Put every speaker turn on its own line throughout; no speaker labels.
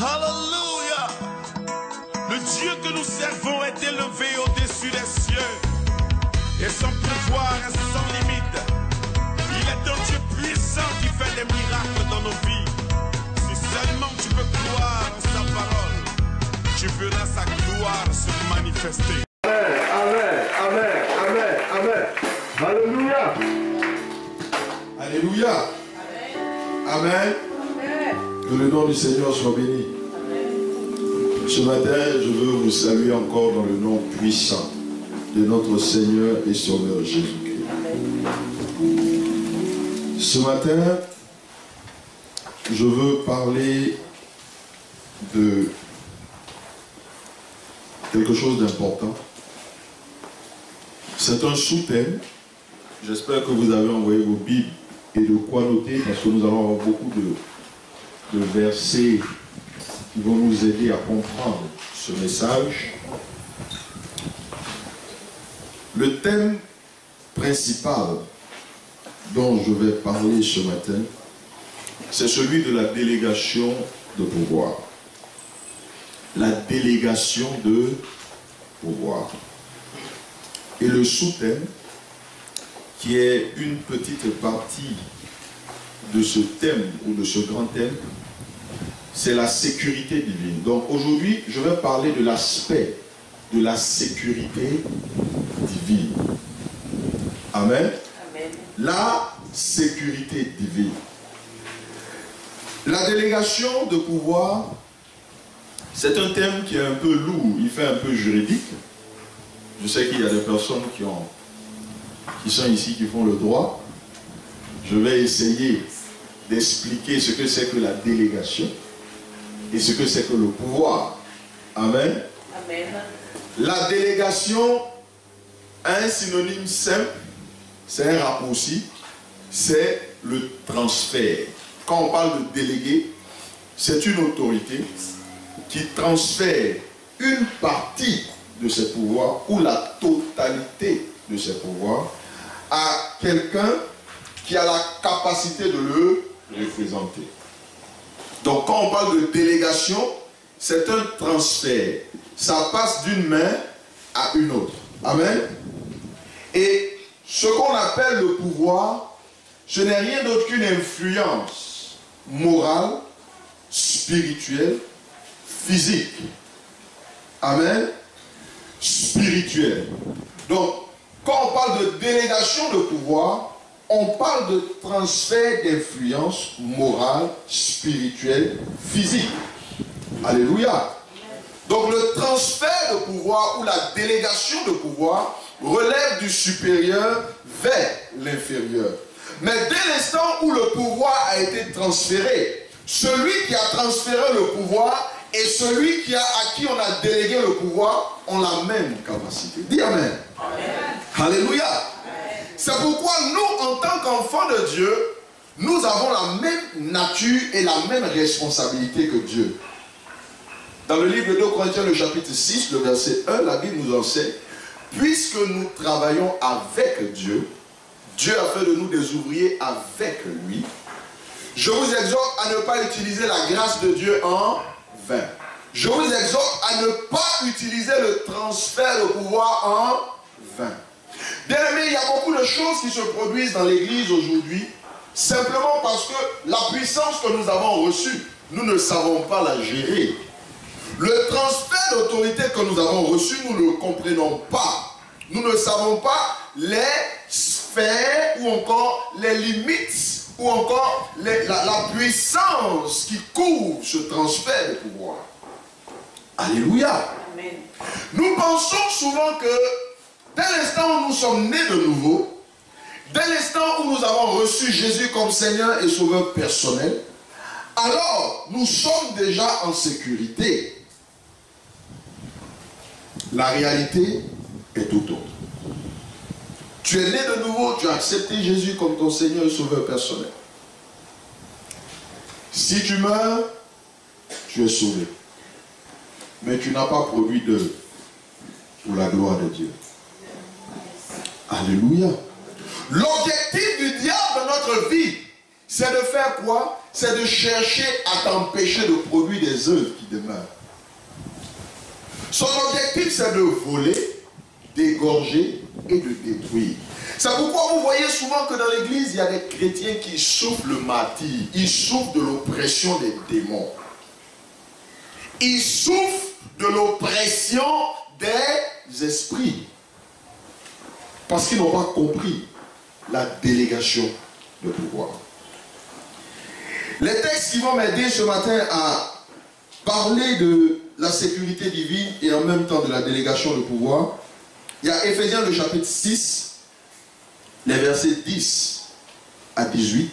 Alléluia. Le Dieu que nous servons est élevé au-dessus des cieux. Et son pouvoir est sans limite. Il est un Dieu puissant qui fait des miracles dans nos vies. Si seulement tu peux croire en sa parole, tu verras sa gloire se manifester.
Amen, amen, amen, amen. Alléluia. Alléluia. Amen. Que le nom du Seigneur soit béni. Ce matin, je veux vous saluer encore dans le nom puissant de notre Seigneur et Sauveur Jésus-Christ. Ce matin, je veux parler de quelque chose d'important. C'est un sous-thème. J'espère que vous avez envoyé vos Bibles et de quoi noter, parce que nous allons avoir beaucoup de versets qui vont nous aider à comprendre ce message. Le thème principal dont je vais parler ce matin, c'est celui de la délégation de pouvoir. La délégation de pouvoir. Et le sous-thème, qui est une petite partie de ce thème ou de ce grand thème, c'est la sécurité divine. Donc aujourd'hui, je vais parler de l'aspect de la sécurité divine. Amen. Amen. La sécurité divine. La délégation de pouvoir, c'est un thème qui est un peu lourd, il fait un peu juridique. Je sais qu'il y a des personnes qui sont ici, qui font le droit. Je vais essayer d'expliquer ce que c'est que la délégation et ce que c'est que le pouvoir. Amen. Amen. La délégation a un synonyme simple, c'est un raccourci, c'est le transfert. Quand on parle de délégué, c'est une autorité qui transfère une partie de ses pouvoirs ou la totalité de ses pouvoirs à quelqu'un qui a la capacité de le représenter. Donc quand on parle de délégation, c'est un transfert. Ça passe d'une main à une autre. Amen. Et ce qu'on appelle le pouvoir, ce n'est rien d'autre qu'une influence morale, spirituelle, physique. Amen. Spirituelle. Donc, quand on parle de délégation de pouvoir, on parle de transfert d'influence morale, spirituelle, physique. Alléluia. Donc le transfert de pouvoir ou la délégation de pouvoir relève du supérieur vers l'inférieur. Mais dès l'instant où le pouvoir a été transféré, celui qui a transféré le pouvoir et celui à qui on a délégué le pouvoir ont la même capacité. Dis Amen. Amen. Alléluia. C'est pourquoi nous, en tant qu'enfants de Dieu, nous avons la même nature et la même responsabilité que Dieu. Dans le livre de 2 Corinthiens, le chapitre 6, le verset 1, la Bible nous enseigne, puisque nous travaillons avec Dieu, Dieu a fait de nous des ouvriers avec lui. Je vous exhorte à ne pas utiliser la grâce de Dieu en vain. Je vous exhorte à ne pas utiliser le transfert de pouvoir en vain. Bien-aimés, il y a beaucoup de choses qui se produisent dans l'église aujourd'hui, simplement parce que la puissance que nous avons reçue, nous ne savons pas la gérer. Le transfert d'autorité que nous avons reçu, nous ne le comprenons pas. Nous ne savons pas les sphères ou encore les limites ou encore la puissance qui couvre ce transfert de pouvoir. Alléluia. Amen. Nous pensons souvent que dès l'instant où nous sommes nés de nouveau, dès l'instant où nous avons reçu Jésus comme Seigneur et Sauveur personnel, alors nous sommes déjà en sécurité. La réalité est tout autre. Tu es né de nouveau, tu as accepté Jésus comme ton Seigneur et Sauveur personnel. Si tu meurs, tu es sauvé. Mais tu n'as pas produit d'œuvre pour la gloire de Dieu. Alléluia. L'objectif du diable dans notre vie, c'est de faire quoi? c'est de chercher à t'empêcher de produire des œuvres qui demeurent. Son objectif, c'est de voler, d'égorger et de détruire. C'est pourquoi vous voyez souvent que dans l'église, il y a des chrétiens qui souffrent le martyre. Ils souffrent de l'oppression des démons. Ils souffrent de l'oppression des esprits. Parce qu'ils n'ont pas compris la délégation de pouvoir. Les textes qui vont m'aider ce matin à parler de la sécurité divine et en même temps de la délégation de pouvoir, il y a Éphésiens le chapitre 6, les versets 10 à 18.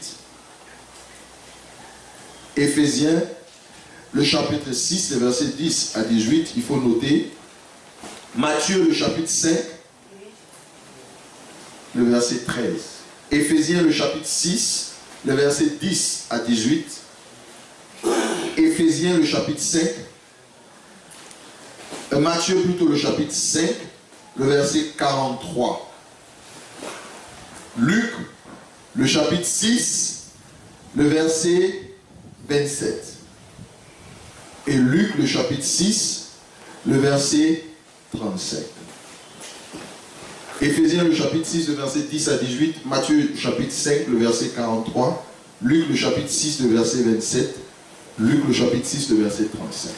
Éphésiens le chapitre 6, les versets 10 à 18, il faut noter. Matthieu le chapitre 5, le verset 13. Éphésiens le chapitre 6, le verset 10 à 18. Éphésiens le chapitre 5. Matthieu plutôt le chapitre 5, le verset 43. Luc le chapitre 6, le verset 27. Et Luc le chapitre 6, le verset 37. Éphésiens le chapitre 6, le verset 10 à 18. Matthieu chapitre 5, le verset 43. Luc le chapitre 6, le verset 27. Luc le chapitre 6, le verset 35.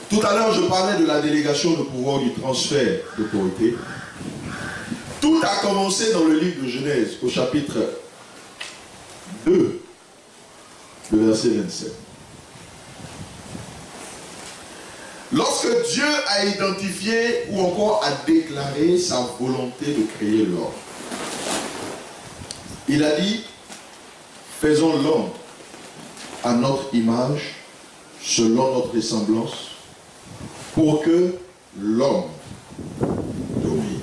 Tout à l'heure, je parlais de la délégation de pouvoir, du transfert d'autorité. Tout a commencé dans le livre de Genèse, au chapitre 2, le verset 27. Lorsque Dieu a identifié ou encore a déclaré sa volonté de créer l'homme, il a dit, faisons l'homme à notre image, selon notre ressemblance, pour que l'homme domine.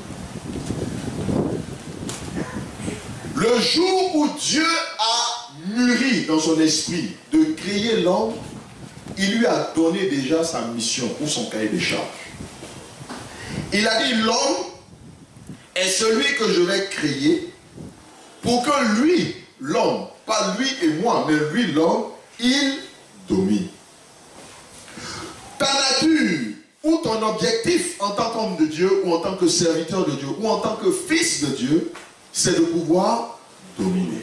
Le jour où Dieu a mûri dans son esprit de créer l'homme, il lui a donné déjà sa mission ou son cahier de charge. Il a dit, l'homme est celui que je vais créer pour que lui, l'homme, pas lui et moi, mais lui, l'homme, il domine. Ta nature ou ton objectif en tant qu'homme de Dieu ou en tant que serviteur de Dieu ou en tant que fils de Dieu, c'est de pouvoir dominer.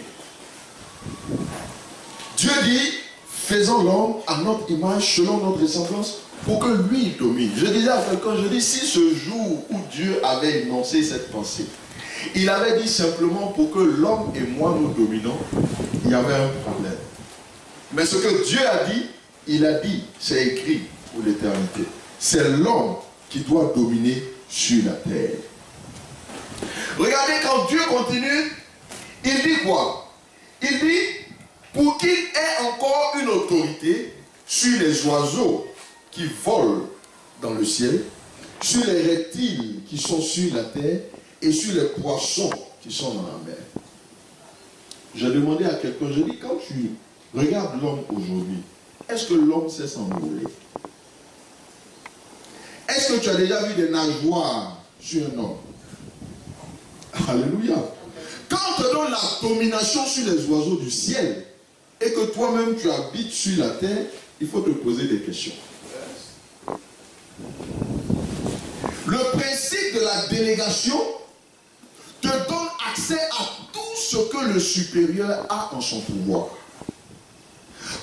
Dieu dit, faisons l'homme à notre image, selon notre ressemblance, pour que lui domine. Je disais à quelqu'un, je dis, si ce jour où Dieu avait énoncé cette pensée, il avait dit simplement pour que l'homme et moi nous dominons, il y avait un problème. Mais ce que Dieu a dit, il a dit, c'est écrit pour l'éternité. C'est l'homme qui doit dominer sur la terre. Regardez, quand Dieu continue, il dit quoi? Il dit, pour qu'il ait encore une autorité sur les oiseaux qui volent dans le ciel, sur les reptiles qui sont sur la terre et sur les poissons qui sont dans la mer. J'ai demandé à quelqu'un, je dis, quand tu regardes l'homme aujourd'hui, est-ce que l'homme sait s'envoler? Est-ce que tu as déjà vu des nageoires sur un homme? Alléluia. Quand on te donne la domination sur les oiseaux du ciel et que toi-même tu habites sur la terre, il faut te poser des questions. Le principe de la délégation te donne accès à tout ce que le supérieur a en son pouvoir.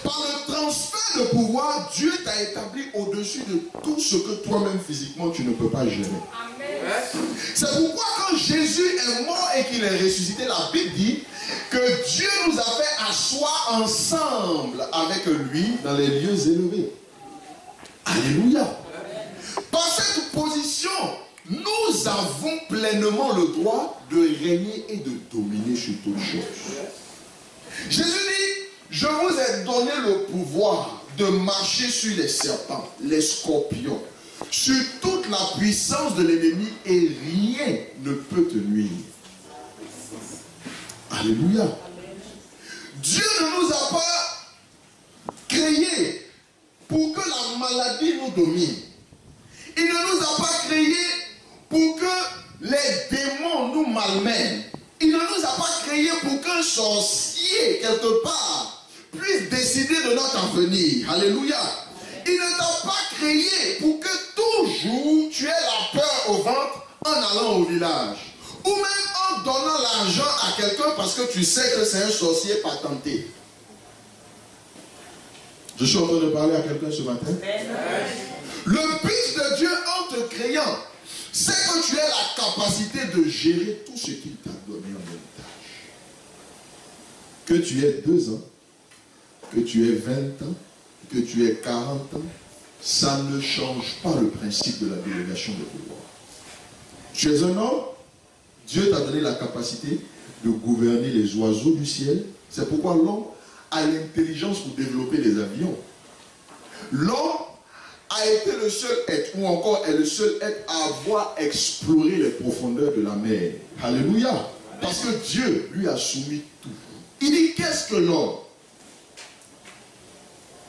Par le transfert de pouvoir, Dieu t'a établi au-dessus de tout ce que toi-même physiquement tu ne peux pas gérer. C'est pourquoi quand Jésus est mort et qu'il est ressuscité, la Bible dit que Dieu nous a fait asseoir ensemble avec lui dans les lieux élevés. Alléluia. Par cette position, nous avons pleinement le droit de régner et de dominer sur toutes choses. Jésus dit, je vous ai donné le pouvoir de marcher sur les serpents, les scorpions, sur toute la puissance de l'ennemi et rien ne peut te nuire. Alléluia. Dieu ne nous a pas créés pour que la maladie nous domine. Il ne nous a pas créés pour que les démons nous malmènent. Il ne nous a pas créés pour qu'un sorcier, quelque part, puisses décider de notre avenir. Alléluia. Il ne t'a pas créé pour que toujours tu aies la peur au ventre en allant au village. Ou même en donnant l'argent à quelqu'un parce que tu sais que c'est un sorcier patenté. Je suis en train de parler à quelqu'un ce matin. Le but de Dieu en te créant, c'est que tu aies la capacité de gérer tout ce qu'il t'a donné en héritage. Que tu aies 2 ans, que tu aies 20 ans, que tu aies 40 ans, ça ne change pas le principe de la délégation de pouvoir. Tu es un homme, Dieu t'a donné la capacité de gouverner les oiseaux du ciel. C'est pourquoi l'homme a l'intelligence pour développer les avions. L'homme a été le seul être, ou encore est le seul être à avoir exploré les profondeurs de la mer. Alléluia. Parce que Dieu lui a soumis tout. Il dit, qu'est-ce que l'homme?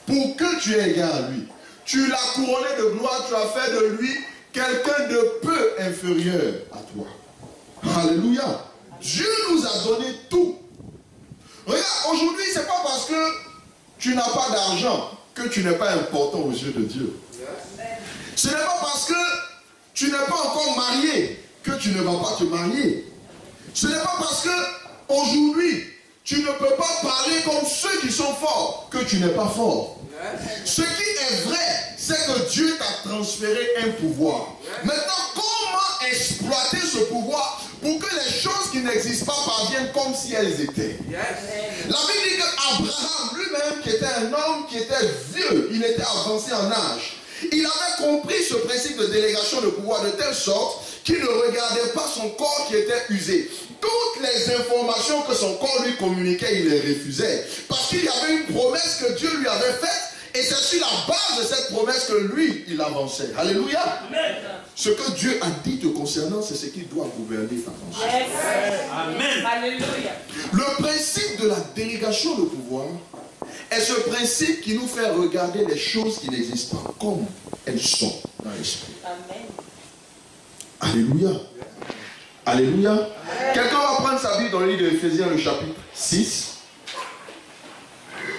Pour que tu aies égard à lui, tu l'as couronné de gloire, tu as fait de lui quelqu'un de peu inférieur à toi. Alléluia. Dieu nous a donné tout. Regarde, aujourd'hui, ce n'est pas parce que tu n'as pas d'argent que tu n'es pas important aux yeux de Dieu. Ce n'est pas parce que tu n'es pas encore marié que tu ne vas pas te marier. Ce n'est pas parce que aujourd'hui tu ne peux pas parler comme ceux qui sont forts que tu n'es pas fort. Ce qui est vrai, c'est que Dieu t'a transféré un pouvoir. Maintenant, comment exploiter ce pouvoir pour que les choses qui n'existent pas parviennent comme si elles étaient? La Bible dit qu'Abraham lui-même, qui était un homme qui était vieux, il était avancé en âge, il avait compris ce principe de délégation de pouvoir de telle sorte qu'il ne regardait pas son corps qui était usé. Toutes les informations que son corps lui communiquait, il les refusait. Parce qu'il y avait une promesse que Dieu lui avait faite. Et c'est sur la base de cette promesse que lui, il avançait. Alléluia. Amen. Ce que Dieu a dit te concernant, c'est ce qu'il doit gouverner ta pensée.
Yes. Amen. Alléluia.
Le principe de la délégation de pouvoir est ce principe qui nous fait regarder les choses qui n'existent pas comme elles sont dans l'esprit.
Amen.
Alléluia. Alléluia. Quelqu'un va prendre sa Bible dans le livre de Éphésiens, le chapitre 6.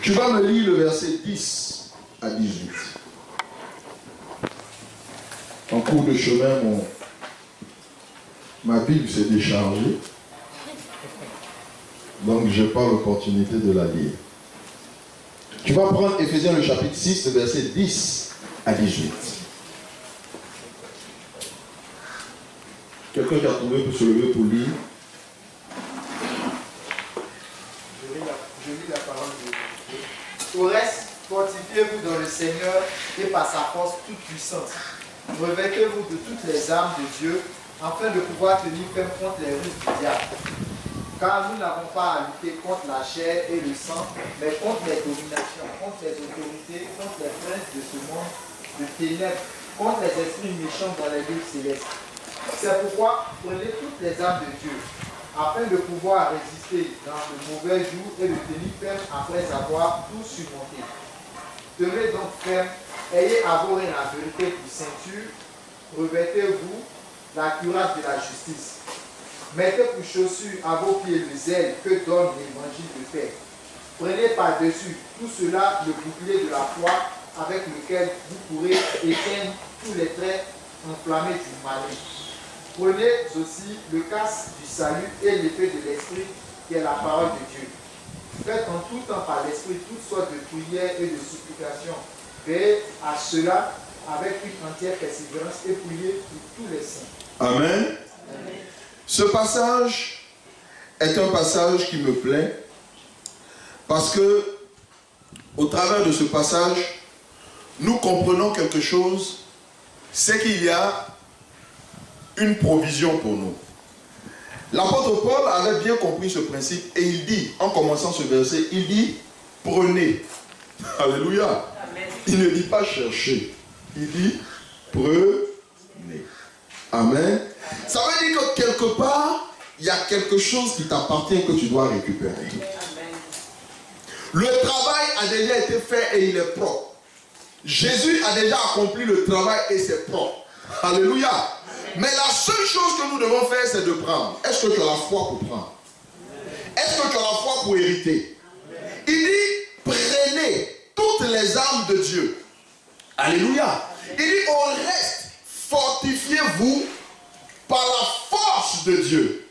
Tu vas me lire le verset 10 à 18. En cours de chemin, ma Bible s'est déchargée. Donc, je n'ai pas l'opportunité de la lire. Tu vas prendre Éphésiens, le chapitre 6, le verset 10 à 18. Quelqu'un qui a trouvé peut se lever pour lire.
Je lis la parole de Dieu. Au reste, fortifiez-vous dans le Seigneur et par sa force toute puissante. Revêtez-vous de toutes les armes de Dieu afin de pouvoir tenir ferme contre les ruses du diable. Car nous n'avons pas à lutter contre la chair et le sang, mais contre les dominations, contre les autorités, contre les princes de ce monde de ténèbres, contre les esprits méchants dans les lieux célestes. C'est pourquoi prenez toutes les armes de Dieu, afin de pouvoir résister dans le mauvais jour et de tenir ferme après avoir tout surmonté. Tenez donc ferme, ayez à vos reins la vérité pour ceinture, revêtez-vous la cuirasse de la justice. Mettez pour chaussure à vos pieds le zèle que donne l'évangile de paix. Prenez par-dessus tout cela le bouclier de la foi avec lequel vous pourrez éteindre tous les traits enflammés du malin. Prenez aussi le casque du salut et l'épée de l'esprit qui est la parole de Dieu. Faites en tout temps par l'esprit toutes sortes de prières et de supplications. Veillez à cela avec une entière persévérance et priez pour tous les saints.
Amen.
Amen.
Ce passage est un passage qui me plaît parce que au travers de ce passage, nous comprenons quelque chose, c'est qu'il y a une provision pour nous. L'apôtre Paul avait bien compris ce principe et il dit, en commençant ce verset, il dit, prenez. Alléluia.
Amen.
Il ne dit pas chercher, il dit, prenez. Amen. Ça veut dire que quelque part, il y a quelque chose qui t'appartient que tu dois récupérer.
Amen.
Le travail a déjà été fait et il est propre. Jésus a déjà accompli le travail et c'est propre. Alléluia. Mais la seule chose que nous devons faire, c'est de prendre. Est-ce que tu as la foi pour prendre? Est-ce que tu as la foi pour hériter? Il dit, tenez toutes les armes de Dieu. Alléluia. Il dit au reste, fortifiez-vous par la force de Dieu.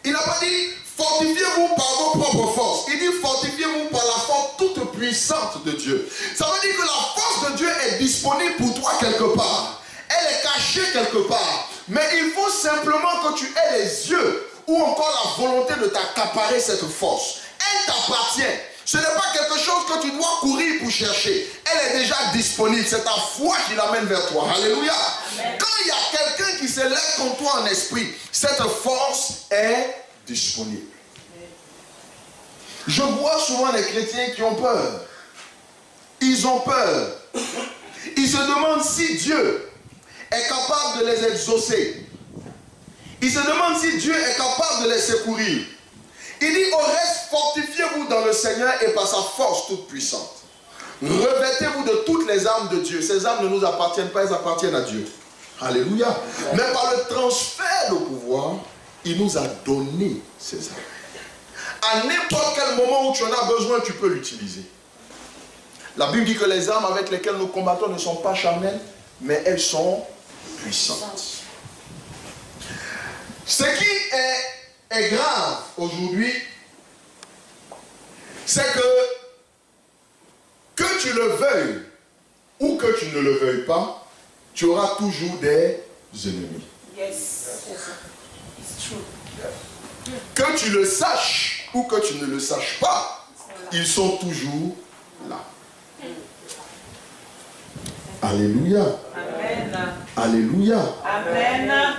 Il n'a pas dit fortifiez-vous par vos propres forces. Il dit fortifiez-vous par la force toute puissante de Dieu. Ça veut dire que la force de Dieu est disponible pour toi quelque part. Elle est cachée quelque part. Mais il faut simplement que tu aies les yeux ou encore la volonté de t'accaparer cette force. Elle t'appartient. Ce n'est pas quelque chose que tu dois courir pour chercher. Elle est déjà disponible. C'est ta foi qui l'amène vers toi. Alléluia. Amen. Quand il y a quelqu'un qui se lève contre toi en esprit, cette force est disponible. Je vois souvent les chrétiens qui ont peur. Ils ont peur. Ils se demandent si Dieu est capable de les exaucer. Ils se demandent si Dieu est capable de les secourir. Il dit au reste, fortifiez-vous dans le Seigneur et par sa force toute puissante. Revêtez-vous de toutes les armes de Dieu. Ces armes ne nous appartiennent pas, elles appartiennent à Dieu. Alléluia. Mais par le transfert de pouvoir, il nous a donné ces armes. À n'importe quel moment où tu en as besoin, tu peux l'utiliser. La Bible dit que les armes avec lesquelles nous combattons ne sont pas charnelles, mais elles sont puissantes. Ce qui est grave aujourd'hui, c'est que tu le veuilles ou que tu ne le veuilles pas, tu auras toujours des ennemis.
Yes. It's true.
Que tu le saches ou que tu ne le saches pas, ils sont toujours là. Alléluia.
Amen.
Alléluia.
Amen.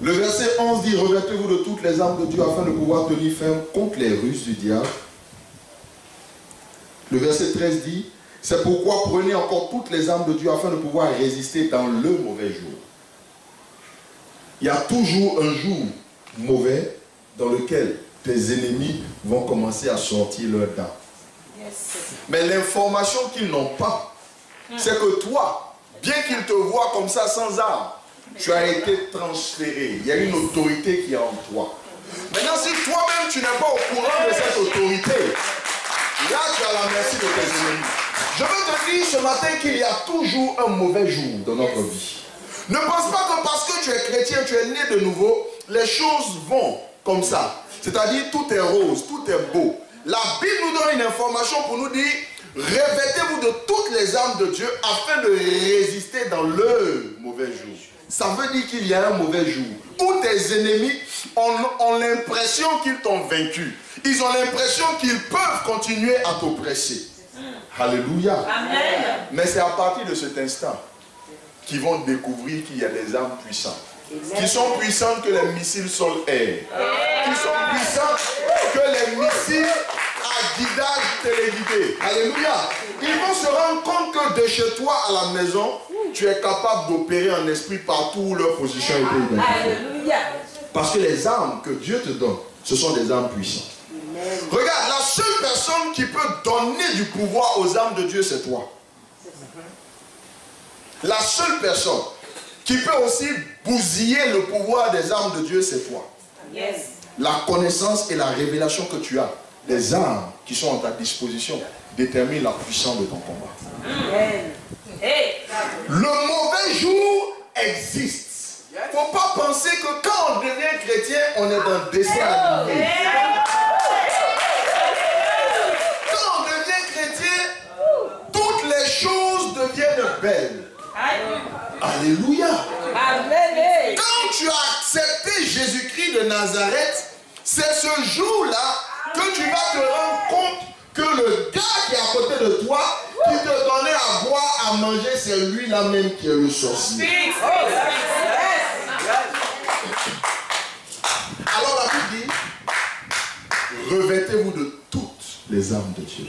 Le verset 11 dit, revêtez-vous de toutes les armes de Dieu afin de pouvoir tenir ferme contre les ruses du diable. Le verset 13 dit, c'est pourquoi prenez encore toutes les armes de Dieu afin de pouvoir résister dans le mauvais jour. Il y a toujours un jour mauvais dans lequel tes ennemis vont commencer à sortir leurs dents.
Yes.
Mais l'information qu'ils n'ont pas, c'est que toi, bien qu'ils te voient comme ça sans armes, tu as été transféré. Il y a une autorité qui est en toi. Maintenant, si toi-même tu n'es pas au courant de cette autorité, là tu as la merci de tes ennemis. Je veux te dire ce matin qu'il y a toujours un mauvais jour dans notre vie. Ne pense pas que parce que tu es chrétien, tu es né de nouveau, les choses vont comme ça. C'est-à-dire tout est rose, tout est beau. La Bible nous donne une information pour nous dire, revêtez-vous de toutes les armes de Dieu afin de résister dans le mauvais jour. Ça veut dire qu'il y a un mauvais jour où tes ennemis ont l'impression qu'ils t'ont vaincu. Ils ont l'impression qu'ils peuvent continuer à t'oppresser. Alléluia. Amen. Mais c'est à partir de cet instant qu'ils vont découvrir qu'il y a des armes puissantes. Qui sont puissantes que les missiles sol-air. Qui sont puissantes que les missiles à guidage téléguidé. Alléluia. Ils vont se rendre compte que de chez toi à la maison, tu es capable d'opérer en esprit partout où leur position est identifiée. Alléluia. Parce que les armes que Dieu te donne, ce sont des armes puissantes. Amen. Regarde, la seule personne qui peut donner du pouvoir aux armes de Dieu, c'est toi. La seule personne qui peut aussi bousiller le pouvoir des armes de Dieu, c'est toi. Yes. La connaissance et la révélation que tu as des armes qui sont à ta disposition déterminent la puissance de ton combat. Amen. Le mauvais jour existe. Il ne faut pas penser que quand on devient chrétien, on est dans le dessin animé. Quand on devient chrétien, toutes les choses deviennent belles. Alléluia. Amen. Quand tu as accepté Jésus-Christ de Nazareth, c'est ce jour-là que tu vas te rendre compte que le gars qui est à côté de toi, qui te donnait à boire, à manger, c'est lui-là même qui est le sorcier. Alors la Bible dit, revêtez-vous de toutes les armes de Dieu.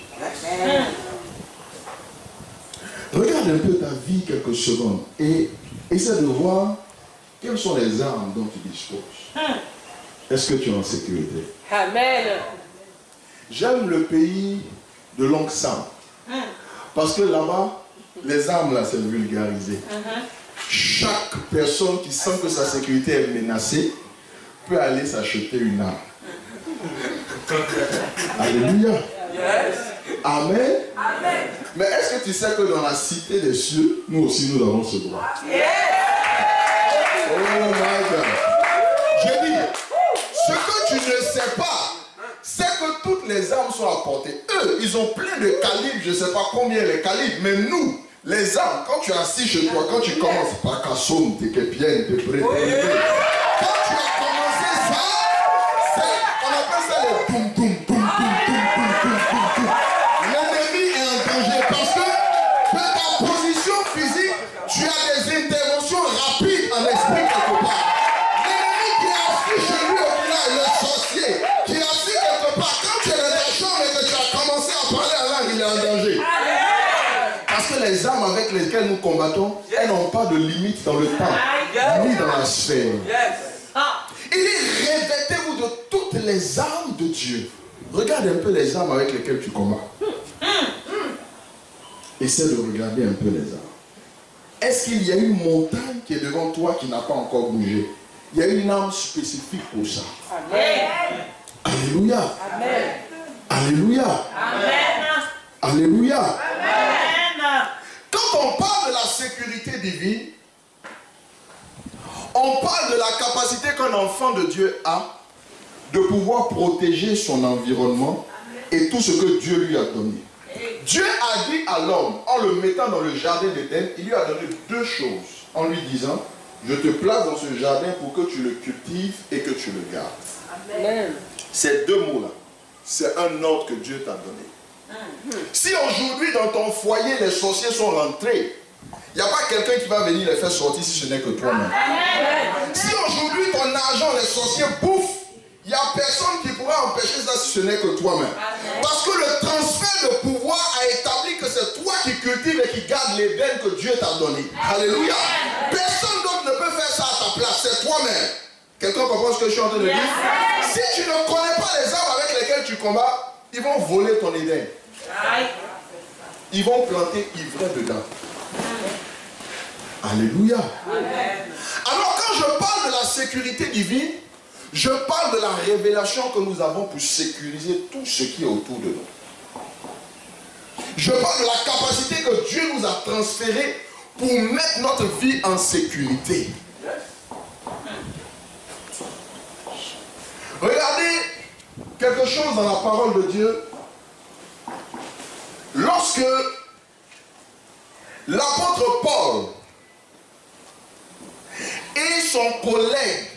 Regarde un peu ta vie quelques secondes et essaie de voir quelles sont les armes dont tu disposes. Est-ce que tu es en sécurité? Amen. J'aime le pays de l'oncle Sam. Parce que là-bas, les armes, là, c'est vulgarisé. Chaque personne qui sent que sa sécurité est menacée peut aller s'acheter une arme. Alléluia. Amen.
Amen.
Mais est-ce que tu sais que dans la cité des cieux, nous aussi nous avons ce droit? Oh my God. Je dis, ce que tu ne sais pas, c'est que toutes les armes sont apportées. Eux, ils ont plein de calibres, je ne sais pas combien les calibres, mais nous, les armes, quand tu es assis chez toi, quand tu commences, pas qu'à somme, t'es bien, t'es prêt. Quand tu as commencé ça, on appelle ça le boum boum boum boum boum boum boum boum. L'ennemi est en danger parce que de ta position physique, tu as des interventions rapides en esprit quelque part. L'ennemi qui est assis chez lui au village, le sorcier, qui est assis quelque part, quand tu es dans ta chambre et que tu as commencé à parler en langue, il est en danger. Parce que les armes avec lesquelles nous combattons, elles n'ont pas de limite dans le temps, ni dans la sphère. Il dit, revêtez-vous de toutes les armes de Dieu. Regarde un peu les armes avec lesquelles tu combats. Essaie de regarder un peu les armes. Est-ce qu'il y a une montagne qui est devant toi qui n'a pas encore bougé? Il y a une arme spécifique pour ça.
Amen.
Alléluia.
Amen.
Alléluia.
Amen.
Alléluia.
Amen.
Quand on parle de la sécurité divine, on parle de la capacité qu'un enfant de Dieu a de pouvoir protéger son environnement et tout ce que Dieu lui a donné. Dieu a dit à l'homme, en le mettant dans le jardin d'Éden, il lui a donné deux choses, en lui disant, je te place dans ce jardin pour que tu le cultives et que tu le gardes.
Amen.
Ces deux mots-là, c'est un ordre que Dieu t'a donné. Si aujourd'hui dans ton foyer les sorciers sont rentrés, il n'y a pas quelqu'un qui va venir les faire sortir si ce n'est que toi-même. Si aujourd'hui ton argent, les sorciers bouffent, il n'y a personne qui pourra empêcher ça si ce n'est que toi-même. Parce que le transfert de pouvoir a établi que c'est toi qui cultives et qui gardes les veines que Dieu t'a données. Alléluia. Personne d'autre ne peut faire ça à ta place, c'est toi-même. Quelqu'un comprend ce que je suis en train de dire? Si tu ne connais pas les armes avec lesquelles tu combats, ils vont voler ton Éden. Ils vont planter ivraie dedans. Alléluia. Alors quand je parle de la sécurité divine, je parle de la révélation que nous avons pour sécuriser tout ce qui est autour de nous. Je parle de la capacité que Dieu nous a transférée pour mettre notre vie en sécurité. Regardez quelque chose dans la parole de Dieu. Lorsque l'apôtre Paul et son collègue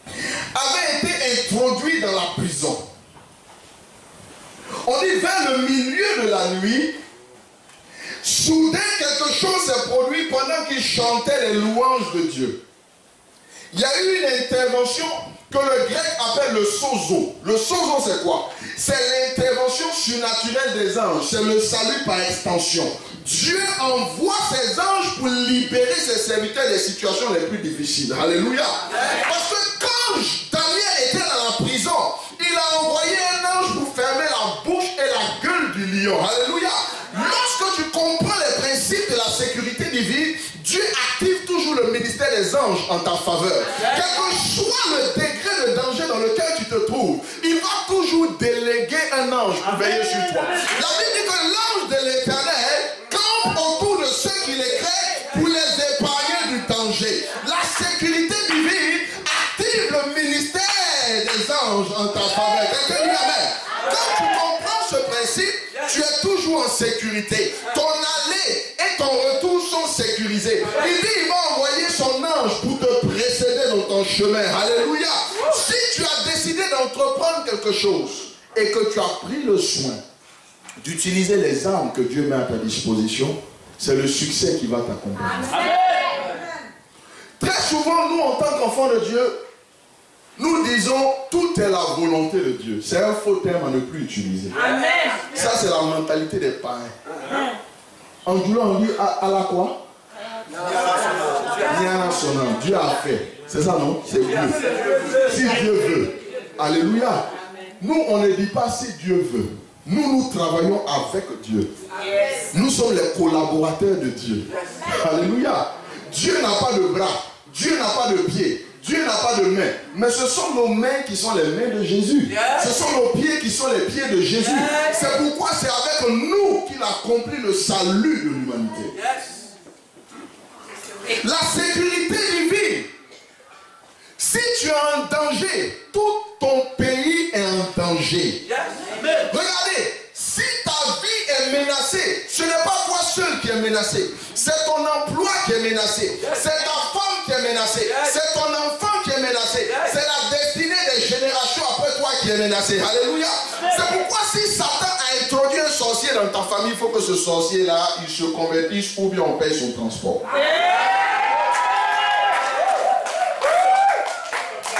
avaient été introduits dans la prison, on dit vers le milieu de la nuit, soudain quelque chose s'est produit pendant qu'ils chantaient les louanges de Dieu. Il y a eu une intervention que le grec appelle le sozo. Le sozo c'est quoi? C'est l'intervention surnaturelle des anges. C'est le salut par extension. Dieu envoie ses anges pour libérer ses serviteurs des situations les plus difficiles. Alléluia. Parce que quand Daniel était dans la prison, il a envoyé un ange pour fermer la bouche et la gueule du lion. Alléluia. Lorsque tu comprends les principes de la sécurité divine, Dieu active toujours le ministère des anges en ta faveur. Quel que soit le degré de danger dans lequel tu te trouves, il va toujours déléguer un ange pour veiller sur toi. La Bible dit que l'ange de l'Éternel campe autour de ceux qui les craignent pour les épargner du danger. La sécurité divine active le ministère des anges en ta faveur. Quelqu'un dit amen. Quand tu comprends ce principe, tu es toujours en sécurité. Ton aller et ton retour sont sécurisés. Il dit, il va envoyer son ange pour te précéder dans ton chemin. Alléluia. Si tu as décidé d'entreprendre quelque chose et que tu as pris le soin d'utiliser les armes que Dieu met à ta disposition, c'est le succès qui va t'accompagner. Très souvent, nous, en tant qu'enfants de Dieu, nous disons, tout est la volonté de Dieu. C'est un faux terme à ne plus utiliser.
Amen.
Ça, c'est la mentalité des païens. En Djoula, on dit à la quoi? Dieu a fait. C'est ça, non? C'est Dieu. Si Dieu veut. Alléluia. Nous, on ne dit pas si Dieu veut. Nous travaillons avec Dieu. Nous sommes les collaborateurs de Dieu. Alléluia. Dieu n'a pas de bras. Dieu n'a pas de pied. Dieu n'a pas de mains, mais ce sont nos mains qui sont les mains de Jésus.
Yes.
Ce sont nos pieds qui sont les pieds de Jésus.
Yes.
C'est pourquoi c'est avec nous qu'il accomplit le salut de l'humanité.
Yes.
La sécurité divine. Si tu es en danger, tout ton pays est en danger.
Yes. Amen.
Regardez, si ta vie est menacée, ce n'est pas toi seul qui est menacé. C'est ton emploi qui est menacé. C'est ta femme qui est menacée. C'est ton enfant qui est menacé. C'est la destinée des générations après toi qui est menacée. Alléluia. C'est pourquoi si Satan a introduit un sorcier dans ta famille, il faut que ce sorcier-là, il se convertisse ou bien on paye son transport.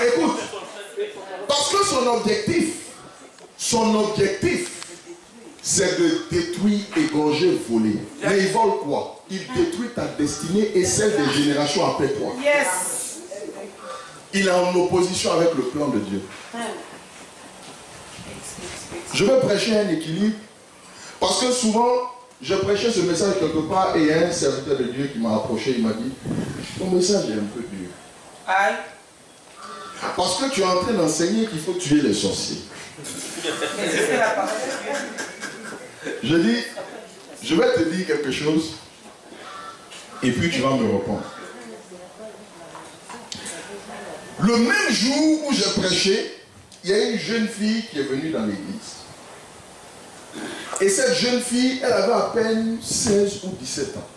Écoute, parce que son objectif, c'est de détruire, égorger, voler. Mais il vole quoi? Il détruit ta destinée et celle des générations après toi.
Yes.
Il est en opposition avec le plan de Dieu. Je veux prêcher un équilibre parce que souvent, je prêchais ce message quelque part et il y a un serviteur de Dieu qui m'a approché, il m'a dit, ton message est un peu dur.
Aïe.
Parce que tu es en train d'enseigner qu'il faut tuer les sorciers. Je dis, je vais te dire quelque chose et puis tu vas me répondre. Le même jour où j'ai prêché, il y a une jeune fille qui est venue dans l'église. Et cette jeune fille, elle avait à peine 16 ou 17 ans.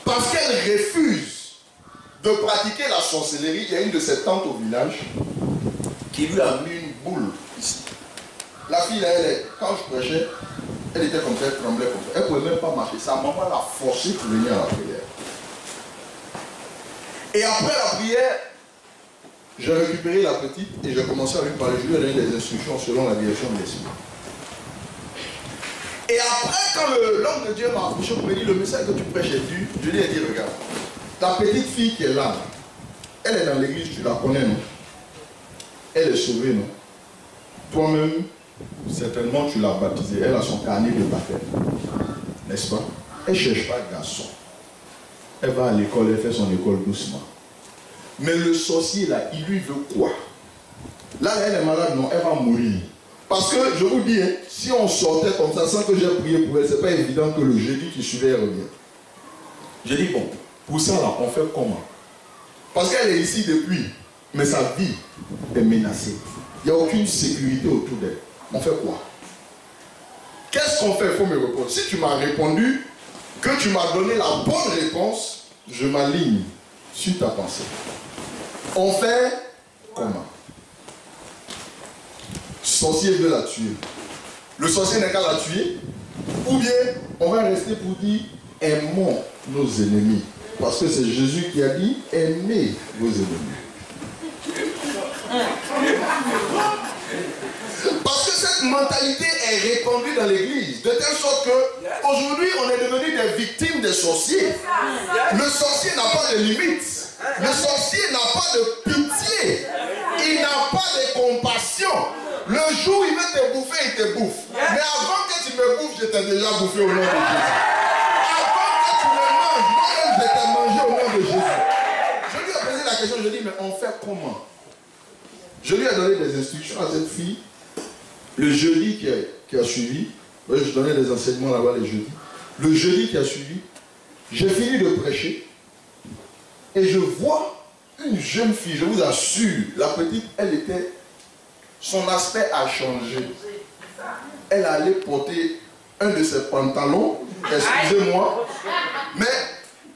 Parce qu'elle refuse de pratiquer la sorcellerie, il y a une de ses tantes au village qui lui a mis une boule ici. La fille, là, quand je prêchais, elle était comme ça, elle tremblait comme ça. Elle ne pouvait même pas marcher. Sa maman l'a forcée pour venir à la prière. Et après la prière, j'ai récupéré la petite et j'ai commencé à lui parler. Je lui ai donné des instructions selon la direction de l'esprit. Et après, quand l'homme de Dieu m'a approché pour me dire le message que tu prêches est dur, je lui ai dit, regarde, ta petite fille qui est là, elle est dans l'église, tu la connais, non? Elle est sauvée, non? Toi-même, certainement tu l'as baptisée, elle a son carnet de baptême, n'est-ce pas? Elle ne cherche pas de garçon. Elle va à l'école, elle fait son école doucement. Mais le sorcier là, il lui veut quoi? Là, elle est malade, non, elle va mourir. Parce que, je vous dis, hein, si on sortait comme ça sans que j'ai prié pour elle, c'est pas évident que le jeudi qui suivait, elle revient. J'ai dit, bon, pour ça là, on fait comment? Parce qu'elle est ici depuis, mais sa vie est menacée. Il n'y a aucune sécurité autour d'elle. On fait quoi? Qu'est-ce qu'on fait? Il faut me répondre. Si tu m'as répondu, que tu m'as donné la bonne réponse, je m'aligne sur ta pensée. On fait comment? Sorcier veut la tuer. Le sorcier n'est qu'à la tuer. Ou bien, on va rester pour dire, aimons nos ennemis. Parce que c'est Jésus qui a dit, aimez vos ennemis. Parce que cette mentalité est répandue dans l'église, de telle sorte que aujourd'hui on est devenu des victimes des sorciers. Le sorcier n'a pas de limites. Le sorcier n'a pas de pitié. Il n'a pas de compassion. Le jour où il veut te bouffer, il te bouffe. Mais avant que tu me bouffes, je t'ai déjà bouffé au nom de Jésus. Avant que tu me manges, moi-même je t'ai mangé au nom de Jésus. Je lui ai posé la question, je lui ai dit, mais on fait comment? Je lui ai donné des instructions à cette fille. Le jeudi qui a suivi, je donnais des enseignements là-bas les jeudis. Le jeudi qui a suivi, j'ai fini de prêcher. Et je vois une jeune fille, je vous assure, la petite, son aspect a changé. Elle allait porter un de ses pantalons, excusez-moi, mais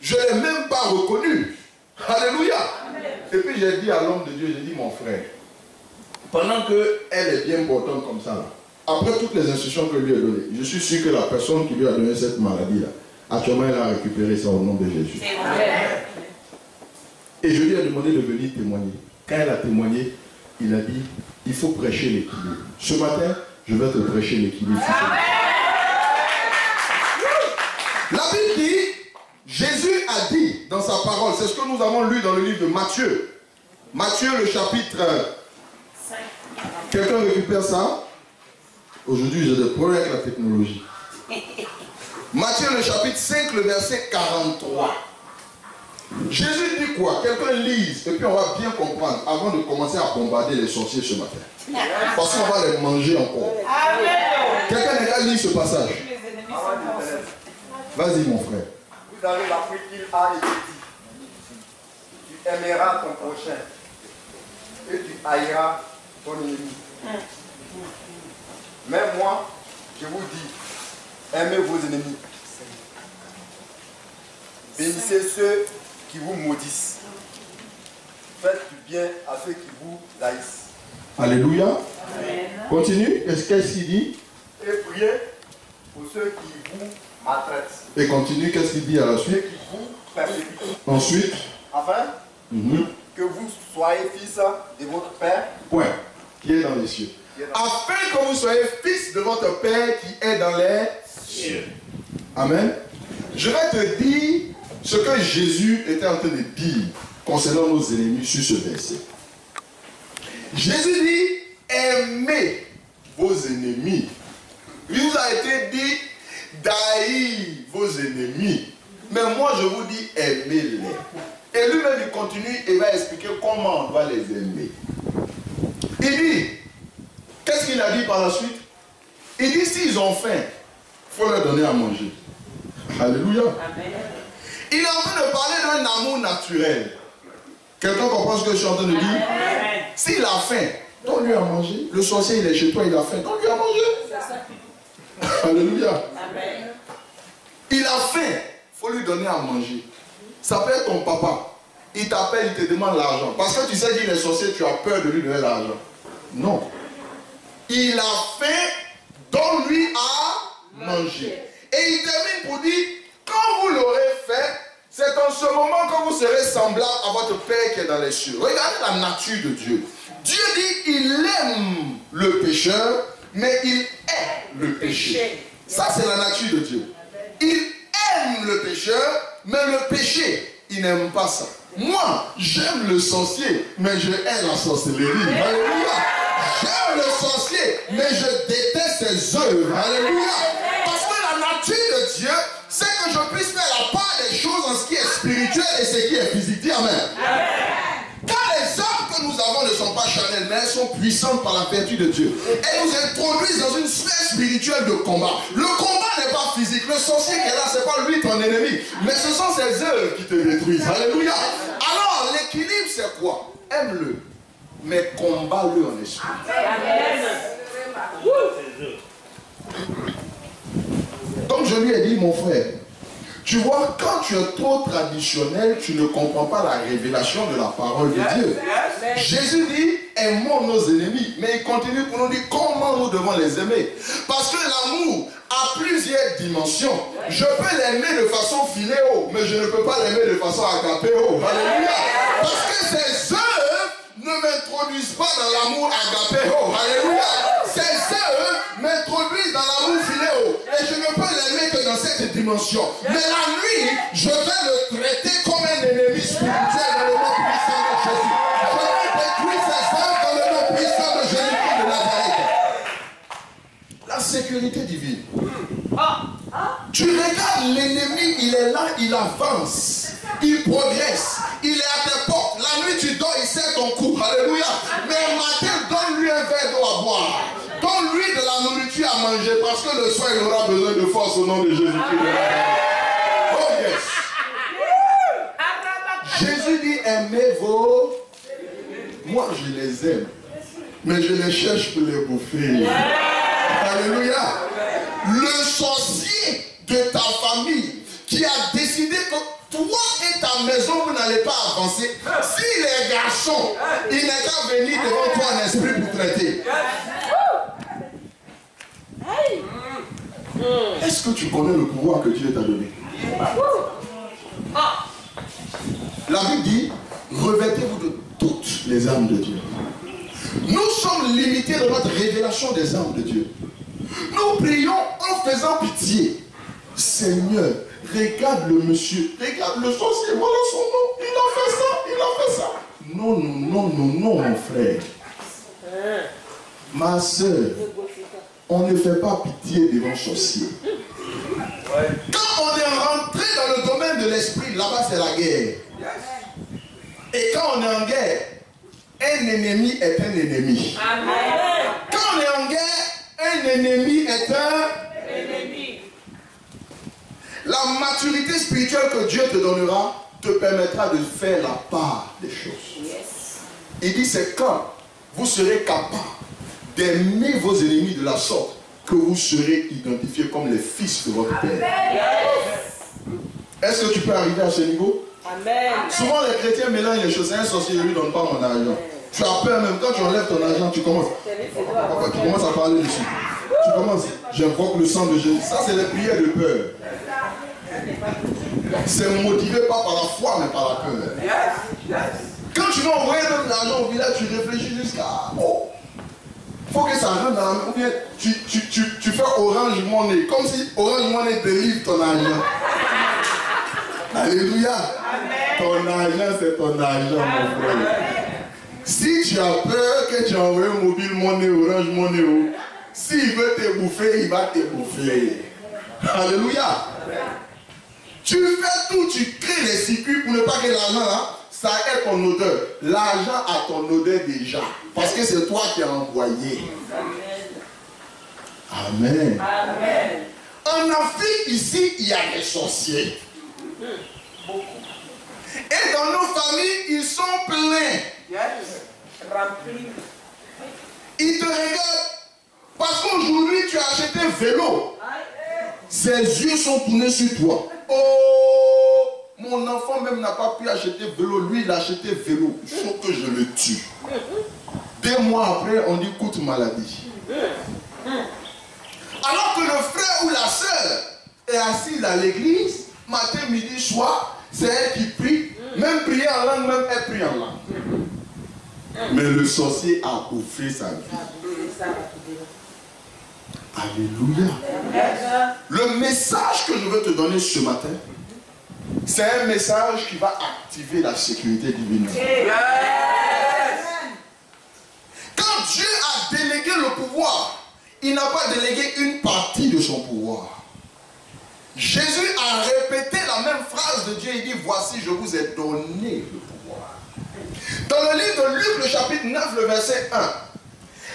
je ne l'ai même pas reconnu. Alléluia. Et puis j'ai dit à l'homme de Dieu, j'ai dit, mon frère, pendant qu'elle est bien portante comme ça, là, après toutes les instructions que lui a données, je suis sûr que la personne qui lui a donné cette maladie-là, actuellement elle a récupéré ça au nom de Jésus. Et je lui ai demandé de venir témoigner. Quand elle a témoigné, il a dit, il faut prêcher l'équilibre. Ce matin, je vais te prêcher l'équilibre. La Bible dit, Jésus a dit dans sa parole, c'est ce que nous avons lu dans le livre de Matthieu. Matthieu, le chapitre 5. Quelqu'un récupère ça? Aujourd'hui, j'ai des problèmes avec la technologie. Matthieu, le chapitre 5, le verset 43. Jésus dit quoi? Quelqu'un lise, et puis on va bien comprendre avant de commencer à bombarder les sorciers ce matin. Parce qu'on va les manger encore. Quelqu'un n'est qu'à lire ce passage. Vas-y mon frère.
Vous avez appris qu'il a été dit. Tu aimeras ton prochain et tu haïras ton ennemi. Mais moi, je vous dis, aimez vos ennemis. Bénissez ceux qui vous maudissent. Faites du bien à ceux qui vous haïssent.
Alléluia. Amen. Continue. Qu'est-ce qu'il dit?
Et priez pour ceux qui vous maltraitent.
Et continue. Qu'est-ce qu'il dit à la suite?
Ceux qui vous persécutent.
Ensuite.
Afin que vous soyez fils de votre Père.
Point. Qui est dans les cieux. Afin que vous soyez fils de votre Père qui est dans les cieux. Amen. Je vais te dire ce que Jésus était en train de dire concernant nos ennemis sur ce verset. Jésus dit, aimez vos ennemis. Il vous a été dit d'haïr vos ennemis. Mais moi je vous dis, aimez-les. Et lui-même il continue et va expliquer comment on doit les aimer. Il dit, qu'est-ce qu'il a dit par la suite? Il dit, s'ils ont faim, il faut leur donner à manger. Alléluia. Amen. Il est en train de parler d'un amour naturel. Quelqu'un comprend ce que je suis en train de dire? S'il a faim, donne-lui à manger. Le sorcier, il est chez toi, il a faim, donne-lui à manger. Alléluia. Amen. Il a faim, il faut lui donner à manger. Ça peut être ton papa. Il t'appelle, il te demande l'argent. Parce que tu sais qu'il est sorcier, tu as peur de lui donner l'argent. Non. Il a faim, donne-lui à manger. Et il termine pour dire, quand vous l'aurez fait, c'est en ce moment que vous serez semblable à votre Père qui est dans les cieux. Regardez la nature de Dieu. Dieu dit, il aime le pécheur, mais il hait le péché. Ça, c'est la nature de Dieu. Il aime le pécheur, mais le péché, il n'aime pas ça. Moi, j'aime le sorcier, mais je hais la sorcellerie. Alléluia. J'aime le sorcier, mais je déteste ses œuvres. Alléluia. Parce que la nature de Dieu, c'est que je puisse faire la part des choses en ce qui est spirituel et ce qui est physique. Dis amen. Car les armes que nous avons ne sont pas charnelles, mais elles sont puissantes par la vertu de Dieu. Elles nous introduisent dans une sphère spirituelle de combat. Le combat n'est pas physique. Le sorcier qui est là, ce n'est pas lui ton ennemi. Mais ce sont ses œuvres qui te détruisent. Alléluia. Alors, l'équilibre, c'est quoi? Aime-le, mais combat-le en esprit. Comme je lui ai dit, mon frère, tu vois, quand tu es trop traditionnel, tu ne comprends pas la révélation de la parole de Dieu. Jésus dit, aimons nos ennemis. Mais il continue pour nous dire comment nous devons les aimer. Parce que l'amour a plusieurs dimensions. Je peux l'aimer de façon philéo, mais je ne peux pas l'aimer de façon agapéo. Alléluia. Parce que ses œuvres ne m'introduisent pas dans l'amour agapéo. Alléluia. Ses œuvres m'introduisent dans l'amour philéo. Et je ne peux l'aimer que dans cette dimension. Mais la nuit, je vais le traiter comme un ennemi spirituel dans le nom puissant de Jésus. Je vais détruire ses œuvres dans le nom puissant de Jésus de Nazareth. La sécurité divine. Tu regardes l'ennemi, il est là, il avance. Il progresse. Il est à tes portes. La nuit, tu dors, il serre ton cou. Alléluia. Mais au matin, donne-lui un verre d'eau à boire. Donne-lui de la nourriture à manger parce que le soir, il aura besoin de force au nom de Jésus-Christ. Oh yes. Jésus dit, aimez vos... Moi, je les aime. Mais je les cherche pour les bouffer. Alléluia. Le sorcier de ta famille qui a décidé que toi et ta maison, vous n'allez pas avancer. Si les garçons, il n'est qu'à venir devant toi en esprit pour traiter. Est-ce que tu connais le pouvoir que Dieu t'a donné? La Bible dit, revêtez-vous de toutes les armes de Dieu. Nous sommes limités dans notre révélation des armes de Dieu. Nous prions en faisant pitié. Seigneur, regarde le monsieur, regarde le sorcier, voilà son nom, il a fait ça, il a fait ça. Non, non, non, non, non, mon frère. Ma soeur, on ne fait pas pitié devant le sorcier. Quand on est rentré dans le domaine de l'esprit, là-bas c'est la guerre. Et quand on est en guerre, un ennemi est un ennemi.
Amen.
Quand on est en guerre, un ennemi est un
Ennemi.
La maturité spirituelle que Dieu te donnera te permettra de faire la part des choses.
Yes.
Il dit c'est quand vous serez capable d'aimer vos ennemis de la sorte que vous serez identifiés comme les fils de votre Père.
Yes.
Est-ce que tu peux arriver à ce niveau?
Amen.
Souvent les chrétiens mélangent les choses. Un sorcier ne lui donne pas mon argent. Tu as peur même quand tu enlèves ton argent, tu commences. Tu commences à parler dessus. Tu commences. J'invoque le sang de Jésus. Ça c'est les prières de peur. C'est motivé pas par la foi mais par la peur. Quand tu vas envoyer de l'argent au village, tu réfléchis jusqu'à oh, faut que ça rentre dans la main. Ou bien tu fais Orange Money, comme si Orange Money délivre ton argent. Alléluia. Ton argent, c'est ton argent, mon frère. Si tu as peur que tu envoies un mobile money, Orange Money, s'il veut te bouffer, il va te bouffer. Alléluia. Tu fais tout, tu crées les circuits pour ne pas que l'argent là, ça ait ton odeur. L'argent a ton odeur déjà. Parce que c'est toi qui as envoyé. Amen.
Amen.
En Afrique, ici, il y a des sorciers. Et dans nos familles, ils sont pleins.
Rempli.
Ils te regardent. Parce qu'aujourd'hui, tu as acheté un vélo. Ses yeux sont tournés sur toi. Oh, mon enfant même n'a pas pu acheter vélo. Lui, il a acheté vélo. Il faut que je le tue. 2 mois après, on dit coûte maladie. Alors que le frère ou la soeur est assis à l'église, matin, midi, soir, c'est elle qui prie. Même prier en langue, même elle prie en langue. Mais le sorcier a offert sa vie. Alléluia. Le message que je veux te donner ce matin, c'est un message qui va activer la sécurité divine. Quand Dieu a délégué le pouvoir, il n'a pas délégué une partie de son pouvoir. Jésus a répété la même phrase de Dieu. Il dit, voici, je vous ai donné le pouvoir. Dans le livre de Luc, le chapitre 9, le verset 1,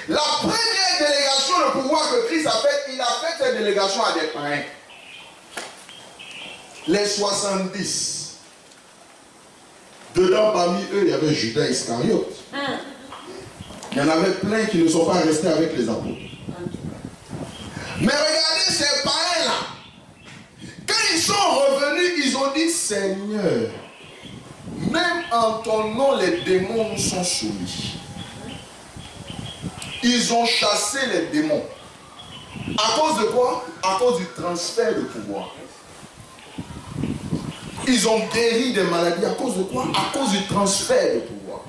la première délégation de pouvoir que Christ a faite, il a fait cette délégation à des païens. Les 70. Dedans, parmi eux, il y avait Judas Iscariote. Il y en avait plein qui ne sont pas restés avec les apôtres. Mais regardez ces païens-là. Quand ils sont revenus, ils ont dit, Seigneur, même en ton nom, les démons nous sont soumis. Ils ont chassé les démons. À cause de quoi? À cause du transfert de pouvoir. Ils ont guéri des maladies. À cause de quoi? À cause du transfert de pouvoir.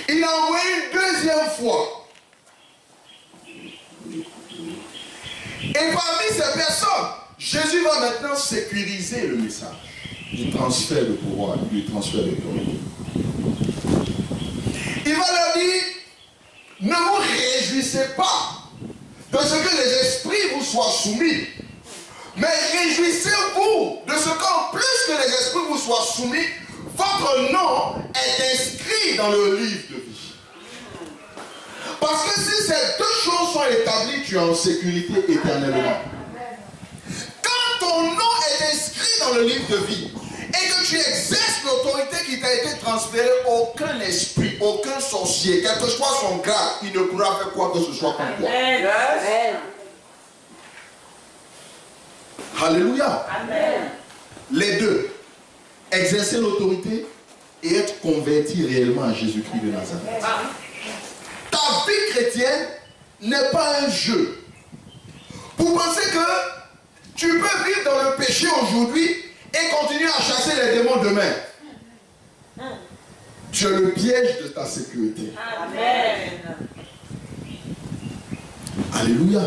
Il a envoyé une deuxième fois. Et parmi ces personnes, Jésus va maintenant sécuriser le message du transfert de pouvoir, du transfert d'autorité. Il va leur dire, ne vous réjouissez pas de ce que les esprits vous soient soumis, mais réjouissez-vous de ce qu'en plus que les esprits vous soient soumis, votre nom est inscrit dans le livre de vie. Parce que si ces deux choses sont établies, tu es en sécurité éternellement. Quand ton nom est inscrit dans le livre de vie, et que tu exerces l'autorité qui t'a été transférée, aucun esprit, aucun sorcier, quel que soit son grade, il ne pourra faire quoi que ce soit contre toi.
Amen.
Alléluia.
Amen.
Les deux, exercer l'autorité et être converti réellement à Jésus-Christ de Nazareth. Ta vie chrétienne n'est pas un jeu. Vous pensez que tu peux vivre dans le péché aujourd'hui et continuer à chasser les démons demain. Tu es le piège de ta sécurité.
Amen.
Alléluia.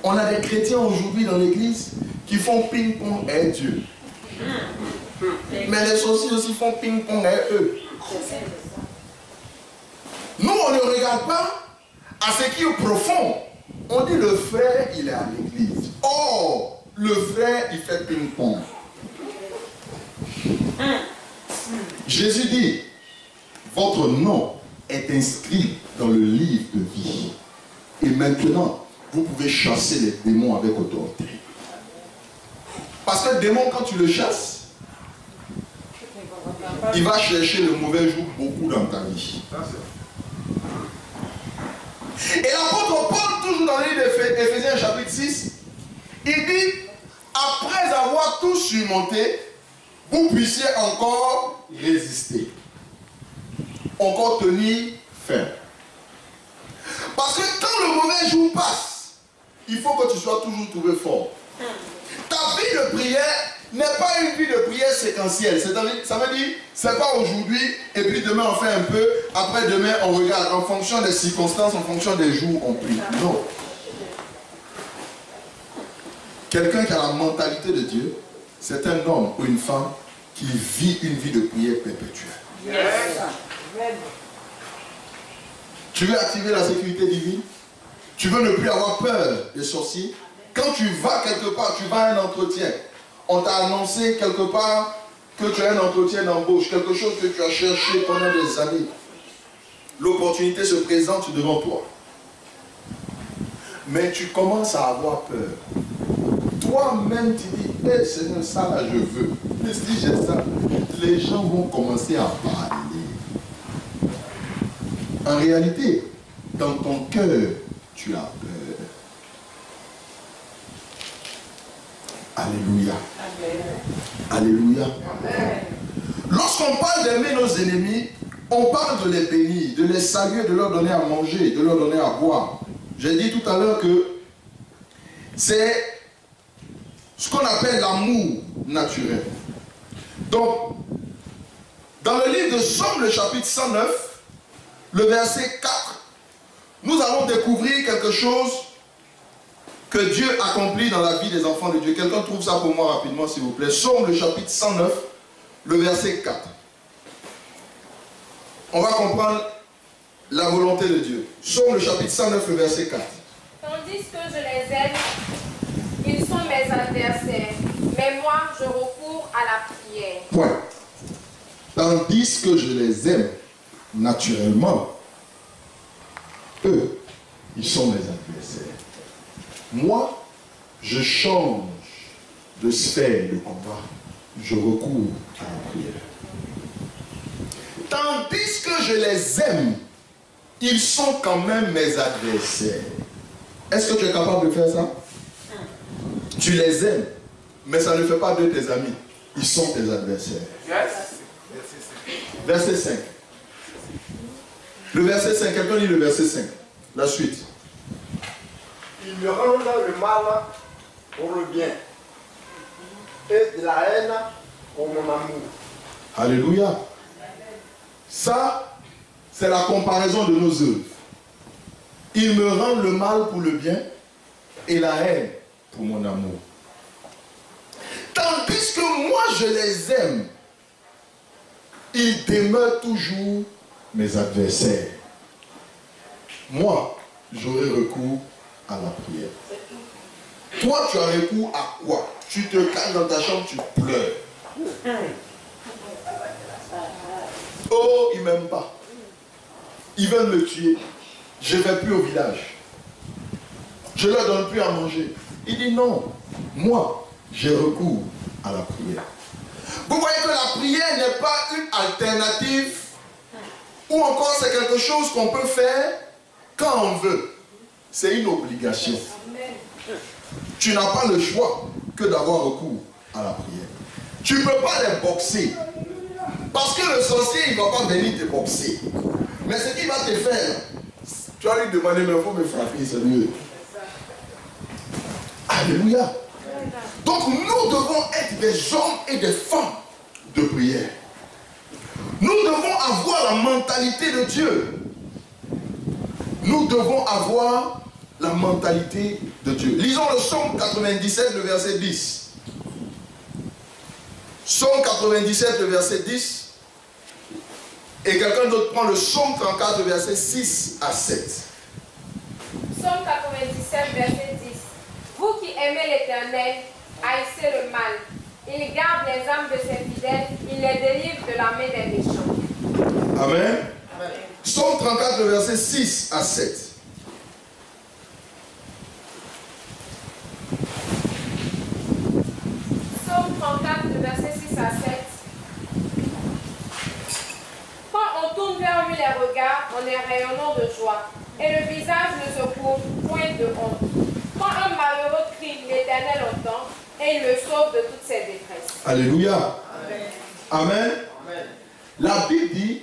On a des chrétiens aujourd'hui dans l'église qui font ping-pong avec Dieu. Mais les sorciers aussi font ping-pong avec eux. Nous, on ne regarde pas à ce qui est profond. On dit le frère, il est à l'église. Or, le frère, il fait ping-pong. Jésus dit, votre nom est inscrit dans le livre de vie. Et maintenant, vous pouvez chasser les démons avec autorité. Parce que le démon, quand tu le chasses, il va chercher le mauvais jour beaucoup dans ta vie. Et l'apôtre Paul, toujours dans le livre d'Éphésiens chapitre 6, il dit, après avoir tout surmonté, vous puissiez encore résister. Encore tenir ferme. Parce que quand le mauvais jour passe, il faut que tu sois toujours trouvé fort. Ta vie de prière n'est pas une vie de prière séquentielle. Ça veut dire, c'est pas aujourd'hui, et puis demain on fait un peu, après demain on regarde. En fonction des circonstances, en fonction des jours, on prie. Non. Quelqu'un qui a la mentalité de Dieu, c'est un homme ou une femme qui vit une vie de prière perpétuelle.
Yes.
Tu veux activer la sécurité divine? Tu veux ne plus avoir peur des sorciers? Quand tu vas quelque part, tu vas à un entretien. On t'a annoncé quelque part que tu as un entretien d'embauche, quelque chose que tu as cherché pendant des années. L'opportunité se présente devant toi. Mais tu commences à avoir peur. Toi-même, tu dis, hey, Seigneur, ça là, je veux. Mais si j'ai ça, les gens vont commencer à parler. En réalité, dans ton cœur, tu as peur. Alléluia. Alléluia. Lorsqu'on parle d'aimer nos ennemis, on parle de les bénir, de les saluer, de leur donner à manger, de leur donner à boire. J'ai dit tout à l'heure que c'est ce qu'on appelle l'amour naturel. Donc, dans le livre de Somme, le chapitre 109, le verset 4, nous allons découvrir quelque chose que Dieu accomplit dans la vie des enfants de Dieu. Quelqu'un trouve ça pour moi rapidement, s'il vous plaît. Somme, le chapitre 109, le verset 4. On va comprendre la volonté de Dieu. Somme, le chapitre 109, le verset 4.
Tandis que je les aime, ils sont mes adversaires, mais moi, je recours à la prière.
Point. Tandis que je les aime naturellement, eux, ils sont mes adversaires. Moi, je change de sphère de combat. Je recours à la prière. Tandis que je les aime, ils sont quand même mes adversaires. Est-ce que tu es capable de faire ça? Tu les aimes, mais ça ne fait pas de tes amis. Ils sont tes adversaires. Verset 5. Le verset 5, quelqu'un lit le verset 5. La suite.
Il me rendent le mal pour le bien et de la haine pour mon amour.
Alléluia. Ça, c'est la comparaison de nos œuvres. Ils me rendent le mal pour le bien et la haine pour mon amour. Tandis que moi je les aime, ils demeurent toujours mes adversaires. Moi, j'aurai recours à la prière. Toi, tu as recours à quoi? Tu te calmes dans ta chambre, tu pleures. Oh, ils ne m'aiment pas. Ils veulent me tuer. Je ne vais plus au village. Je ne leur donne plus à manger. Il dit non. Moi, j'ai recours à la prière. Vous voyez que la prière n'est pas une alternative ou encore c'est quelque chose qu'on peut faire quand on veut. C'est une obligation. Tu n'as pas le choix que d'avoir recours à la prière. Tu ne peux pas les boxer. Parce que le sorcier, il ne va pas venir te boxer. Mais ce qu'il va te faire, tu vas lui demander, mais il faut me frapper, c'est mieux. Alléluia. Donc nous devons être des hommes et des femmes de prière. Nous devons avoir la mentalité de Dieu. Nous devons avoir la mentalité de Dieu. Lisons le Psaume 97, le verset 10. Psaume 97, le verset 10. Et quelqu'un d'autre prend le Psaume 34, le verset 6 à 7.
Psaume 97, verset 10. Vous qui aimez l'Éternel, haïssez le mal. Il garde les âmes de ses fidèles, il les délivre de la main des méchants.
Amen.
Amen.
Psaume 34, le verset 6 à 7.
Psaume 34, le verset 6 à 7. Quand on tourne vers lui les regards, on est rayonnant de joie, et le visage ne se couvre point de honte. Quand un malheureux crie, l'Éternel entend, et il le sauve de toutes ses détresses.
Alléluia.
Amen.
Amen.
Amen.
La Bible dit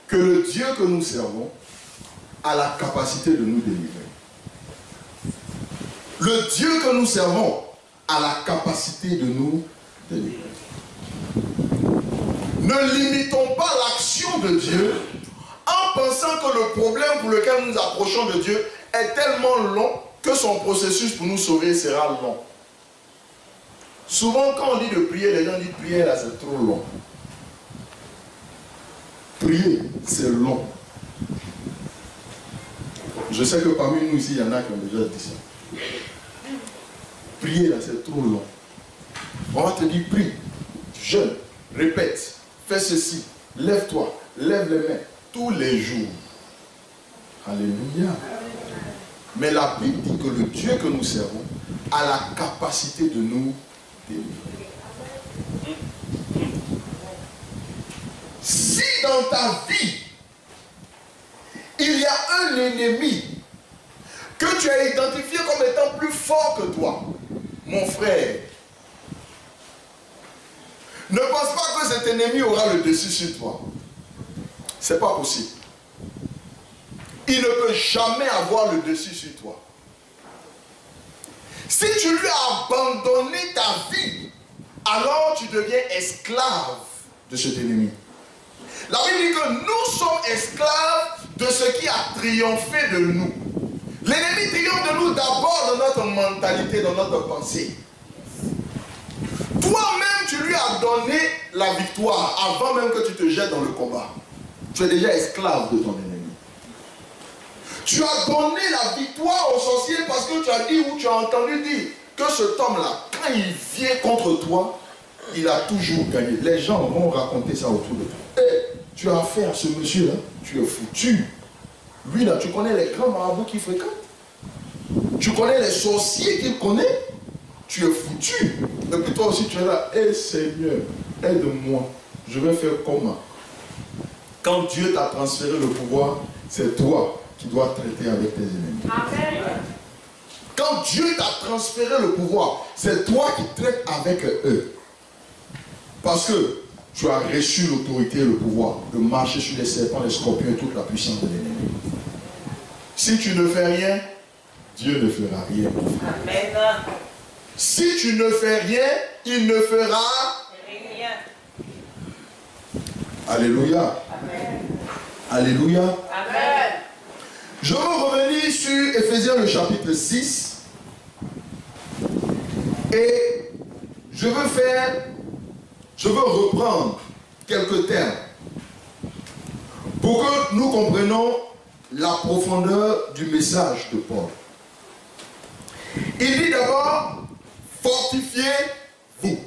que le Dieu que nous servons a la capacité de nous délivrer. Le Dieu que nous servons a la capacité de nous délivrer. Ne limitons pas l'action de Dieu en pensant que le problème pour lequel nous nous approchons de Dieu est tellement long que son processus pour nous sauver sera long. Souvent, quand on dit de prier, les gens disent prier là, c'est trop long. Prier, c'est long. Je sais que parmi nous ici, il y en a qui ont déjà dit ça. Prier là, c'est trop long. On va te dire, prie, jeûne, répète, fais ceci, lève-toi, lève les mains, tous les jours. Alléluia. Mais la Bible dit que le Dieu que nous servons a la capacité de nous délivrer. Si dans ta vie, il y a un ennemi que tu as identifié comme étant plus fort que toi, mon frère, ne pense pas que cet ennemi aura le dessus sur toi. C'est pas possible. Il ne peut jamais avoir le dessus sur toi. Si tu lui as abandonné ta vie, alors tu deviens esclave de cet ennemi. La Bible dit que nous sommes esclaves de ce qui a triomphé de nous. L'ennemi triomphe de nous d'abord dans notre mentalité, dans notre pensée. Toi-même, tu lui as donné la victoire avant même que tu te jettes dans le combat. Tu es déjà esclave de ton ennemi. Tu as donné la victoire au sorcier parce que tu as dit ou tu as entendu dire que cet homme-là, quand il vient contre toi, il a toujours gagné. Les gens vont raconter ça autour de toi. Hey, tu as affaire à ce monsieur-là, tu es foutu. Lui là, tu connais les grands marabouts qu'il fréquente. Tu connais les sorciers qu'il connaît. Tu es foutu. Et puis toi aussi tu es là. Hé Seigneur, aide-moi. Je vais faire comment? Quand Dieu t'a transféré le pouvoir, c'est toi qui dois traiter avec tes ennemis.
Amen.
Quand Dieu t'a transféré le pouvoir, c'est toi qui traites avec eux. Parce que tu as reçu l'autorité et le pouvoir de marcher sur les serpents, les scorpions et toute la puissance de l'ennemi. Si tu ne fais rien, Dieu ne fera rien.
Amen.
Si tu ne fais rien, il ne fera
Rien.
Alléluia.
Amen.
Alléluia.
Amen.
Je veux revenir sur Éphésiens le chapitre 6. Et je veux reprendre quelques termes pour que nous comprenions la profondeur du message de Paul. Il dit d'abord, fortifiez-vous.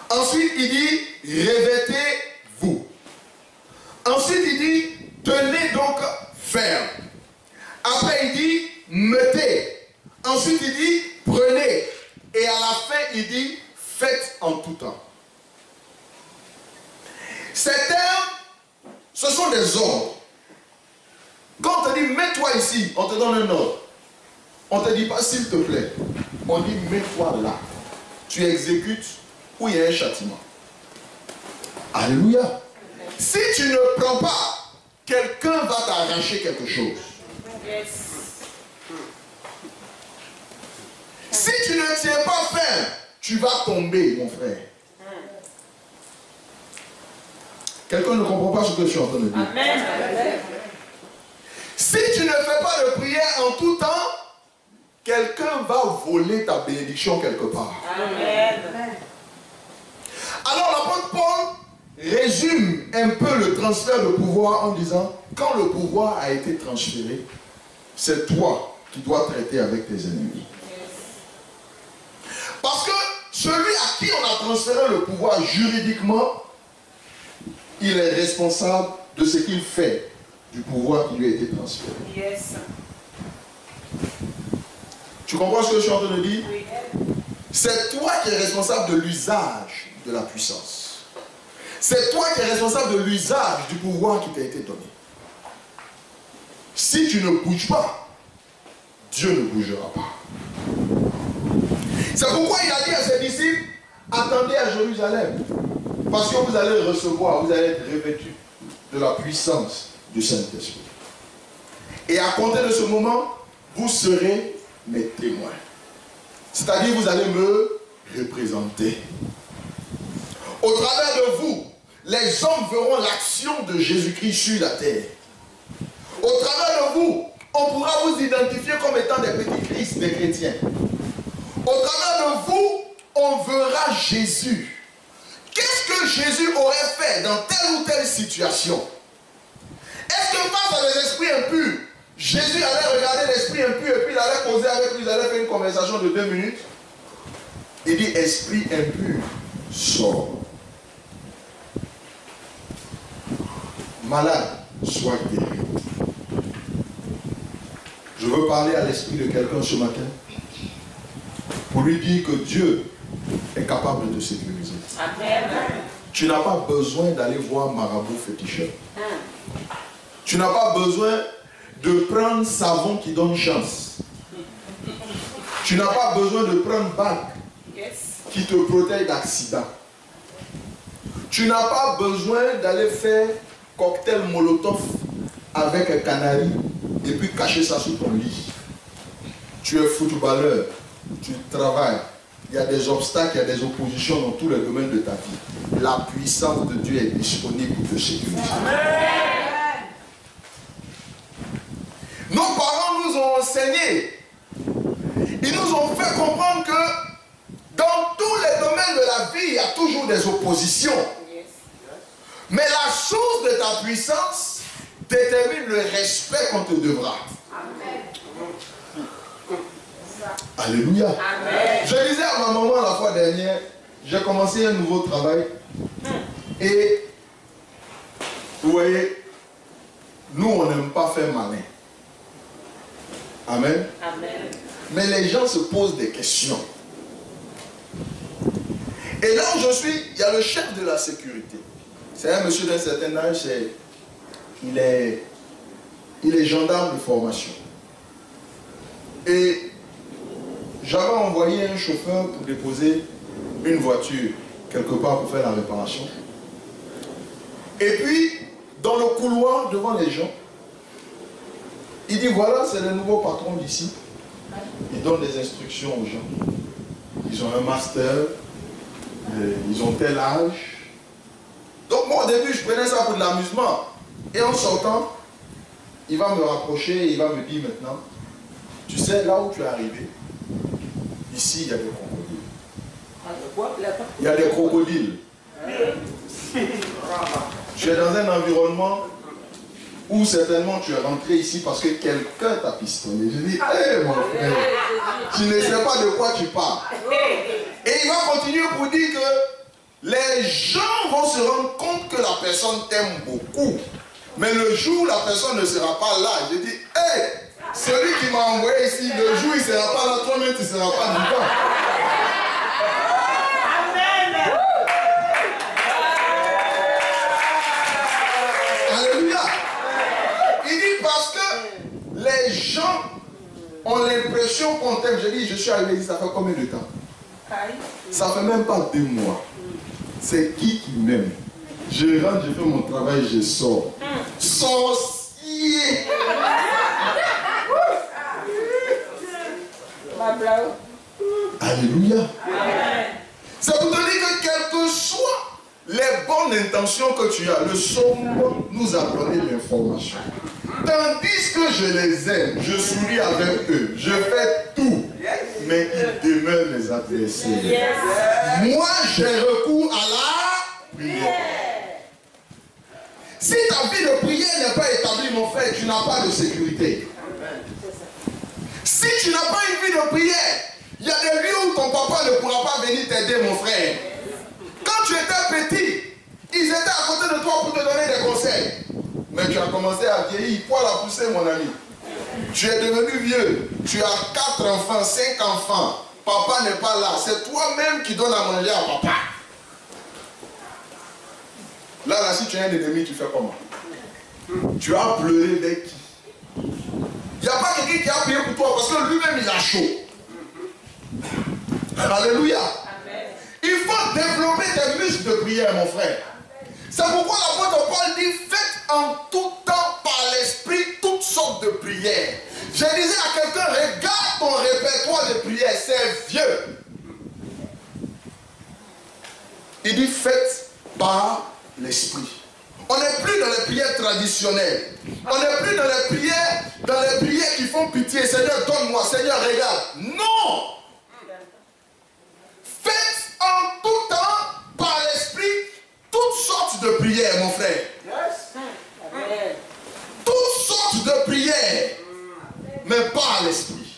Ensuite, il dit, revêtez-vous. Ensuite, il dit, tenez donc ferme. Après, il dit, mettez. Ensuite, il dit, prenez. Et à la fin, il dit, faites en tout temps. Ces termes, ce sont des ordres. Quand on te dit, mets-toi ici, on te donne un ordre. On ne te dit pas, s'il te plaît. On dit, mets-toi là. Tu exécutes où il y a un châtiment. Alléluia. Si tu ne prends pas, quelqu'un va t'arracher quelque chose.
Yes.
Si tu ne tiens pas ferme, tu vas tomber, mon frère. Quelqu'un ne comprend pas ce que je suis en train de dire.
Amen.
Si tu ne fais pas de prière en tout temps, quelqu'un va voler ta bénédiction quelque part.
Amen.
Alors l'apôtre Paul résume un peu le transfert de pouvoir en disant, quand le pouvoir a été transféré, c'est toi qui dois traiter avec tes ennemis. Parce que celui à qui on a transféré le pouvoir juridiquement, il est responsable de ce qu'il fait, du pouvoir qui lui a été transféré.
Yes.
Tu comprends ce que je suis en train de dire?
Oui.
C'est toi qui es responsable de l'usage de la puissance. C'est toi qui es responsable de l'usage du pouvoir qui t'a été donné. Si tu ne bouges pas, Dieu ne bougera pas. C'est pourquoi il a dit à ses disciples, attendez à Jérusalem, parce que vous allez recevoir, vous allez être revêtus de la puissance du Saint-Esprit. Et à compter de ce moment, vous serez mes témoins. C'est-à-dire, vous allez me représenter. Au travers de vous, les hommes verront l'action de Jésus-Christ sur la terre. Au travers de vous, on pourra vous identifier comme étant des petits Christ, des chrétiens. Au travers de vous, on verra Jésus. Qu'est-ce que Jésus aurait fait dans telle ou telle situation? Est-ce que face à des esprits impurs, Jésus allait regarder l'esprit impur et puis il allait causer avec lui, il allait faire une conversation de 2 minutes? Il dit, esprit impur, sors. Malade, sois guéri. Je veux parler à l'esprit de quelqu'un ce matin pour lui dire que Dieu est capable de te sécuriser.
Amen.
Tu n'as pas besoin d'aller voir marabout féticheur. Tu n'as pas besoin de prendre savon qui donne chance. Tu n'as pas besoin de prendre bague qui te protège d'accident. Tu n'as pas besoin d'aller faire cocktail molotov avec un canari et puis cacher ça sous ton lit. Tu es footballeur, tu travailles, il y a des obstacles, il y a des oppositions dans tous les domaines de ta vie. La puissance de Dieu est disponible pour te sécuriser. Nos parents nous ont enseigné, ils nous ont fait comprendre que dans tous les domaines de la vie, il y a toujours des oppositions. Mais la source de ta puissance détermine le respect qu'on te devra. Amen. Alléluia. Amen. Je disais à ma maman la fois dernière, j'ai commencé un nouveau travail. Et vous voyez, nous on n'aime pas faire malin. Amen. Amen. Mais les gens se posent des questions. Et là où je suis, il y a le chef de la sécurité. C'est un monsieur d'un certain âge, il est gendarme de formation. Et j'avais envoyé un chauffeur pour déposer une voiture quelque part pour faire la réparation. Et puis, dans le couloir devant les gens, il dit voilà, c'est le nouveau patron d'ici. Il donne des instructions aux gens. Ils ont un master, ils ont tel âge. Donc moi au début je prenais ça pour de l'amusement. Et en sortant, il va me rapprocher et il va me dire maintenant, tu sais là où tu es arrivé, ici il y a des crocodiles. Il y a des crocodiles. Tu es dans un environnement où certainement tu es rentré ici parce que quelqu'un t'a pistonné. Je dis, hé mon frère, tu ne sais pas de quoi tu parles. Et il va continuer pour dire que les gens vont se rendre compte que la personne t'aime beaucoup. Mais le jour où la personne ne sera pas là, je dis, hé, celui qui m'a envoyé ici, le jour où il ne sera pas là, toi-même tu ne seras pas vivant. Alléluia. Il dit parce que les gens ont l'impression qu'on t'aime. Je dis, je suis arrivé ici, ça fait combien de temps? Ça fait même pas 2 mois. C'est qui m'aime? Je rentre, je fais mon travail, je sors. Sorcier! Alléluia. Ça vous dit que quelles que soient les bonnes intentions que tu as, le somme nous a donné l'information. Tandis que je les aime, je souris avec eux, je fais tout, mais ils demeurent mes adversaires. Moi, j'ai recours à la prière. Si ta vie de prière n'est pas établie, mon frère, tu n'as pas de sécurité. Si tu n'as pas une vie de prière, il y a des lieux où ton
ton papa ne pourra pas venir t'aider, mon frère. Quand tu étais petit, ils étaient à côté de toi pour te donner des conseils. Mais tu as commencé à vieillir, poil à pousser, mon ami. Tu es devenu vieux. Tu as 4 enfants, 5 enfants. Papa n'est pas là. C'est toi-même qui donnes à manger à papa. Là, si tu es un ennemi, tu fais comment? Tu as pleuré avec qui? Il n'y a pas quelqu'un qui a prié pour toi parce que lui-même, il a chaud. Alléluia. Amen. Il faut développer tes muscles de prière, mon frère. C'est pourquoi l'apôtre Paul dit, faites en tout temps par l'esprit toutes sortes de prières. Je disais à quelqu'un, regarde ton répertoire de prières, c'est vieux. Il dit, faites par l'esprit. On n'est plus dans les prières traditionnelles. On n'est plus dans les prières qui font pitié. Seigneur, donne-moi. Seigneur, regarde. Non! Faites en tout temps, par l'esprit, toutes sortes de prières, mon frère. Yes. Toutes sortes de prières, mais pas à l'esprit.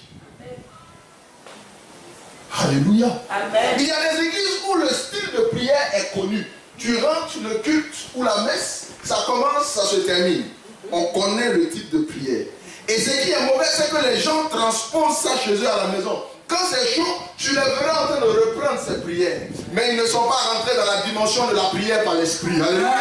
Alléluia. Amen. Il y a des églises où le style de prière est connu. Tu rentres, le culte ou la messe, ça commence, ça se termine. On connaît le type de prière. Et ce qui est mauvais, c'est que les gens transposent ça chez eux à la maison. Quand c'est chaud, tu les verras en train de reprendre ces prières. Mais ils ne sont pas rentrés dans la dimension de la prière par l'esprit. Alléluia.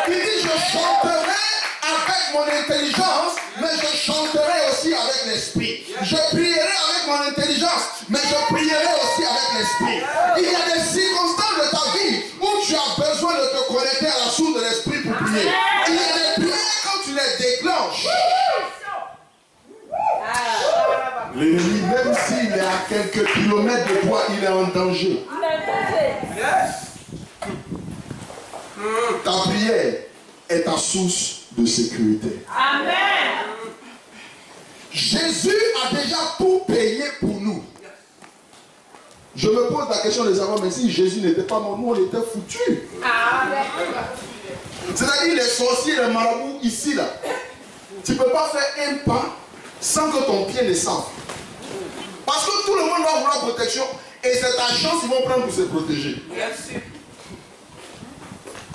Il dit, je chanterai avec mon intelligence, mais je chanterai aussi avec l'esprit. Je prierai avec mon intelligence, mais je prierai aussi avec l'esprit. Il y a des circonstances de ta vie où tu as besoin de te connecter à la source de l'esprit pour prier. Il y a des prières quand tu les déclenches. L'ennemi, même s'il est à quelques kilomètres de toi, il est en danger. Ta prière est ta source de sécurité. Amen. Jésus a déjà tout payé pour nous. Je me pose la question de savoir, mais si Jésus n'était pas mort, nous on était foutus. C'est-à-dire les sorciers, les marabouts ici là, tu ne peux pas faire un pas sans que ton pied ne s'enfle. Parce que tout le monde va vouloir protection et c'est ta chance qu'ils vont prendre pour se protéger. Merci.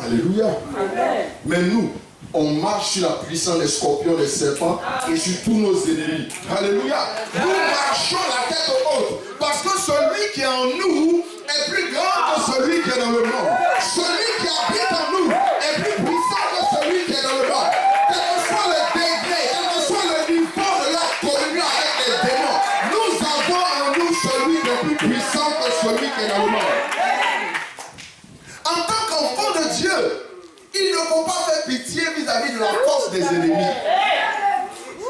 Alléluia. Amen. Mais nous, on marche sur la puissance des scorpions, des serpents et sur tous nos ennemis. Alléluia. Nous marchons la tête haute parce que celui qui est en nous est plus grand que celui qui est dans le monde. Celui qui habite en nous est plus puissant que celui qui est dans le monde. Quel que soit le degré, quel que soit le niveau de la communion avec les démons, nous avons en nous celui qui est plus puissant que celui qui est dans le monde. En tant qu'enfant de Dieu, il ne faut pas faire pitié vis-à-vis de la force des ennemis.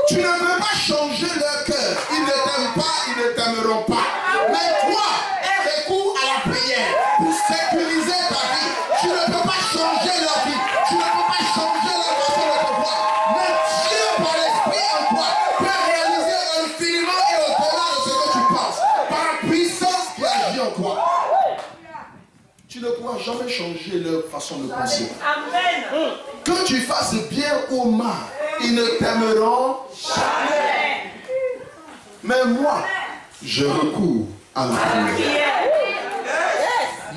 Tu ne peux pas changer leur cœur. Ils ne t'aiment pas, ils ne t'aimeront pas. Mais toi, aie recours à la prière pour sécuriser ta vie. Tu ne peux pas changer leur vie. Tu ne peux pas changer la façon de te voir. Mais Dieu, par l'esprit en toi, peut réaliser infiniment et au-delà de ce que tu penses. Par la puissance qui agit en toi. Tu ne pourras jamais changer leur façon de penser. Amen. Que tu fasses bien ou mal, ils ne t'aimeront jamais. Mais moi, je recours à la prière.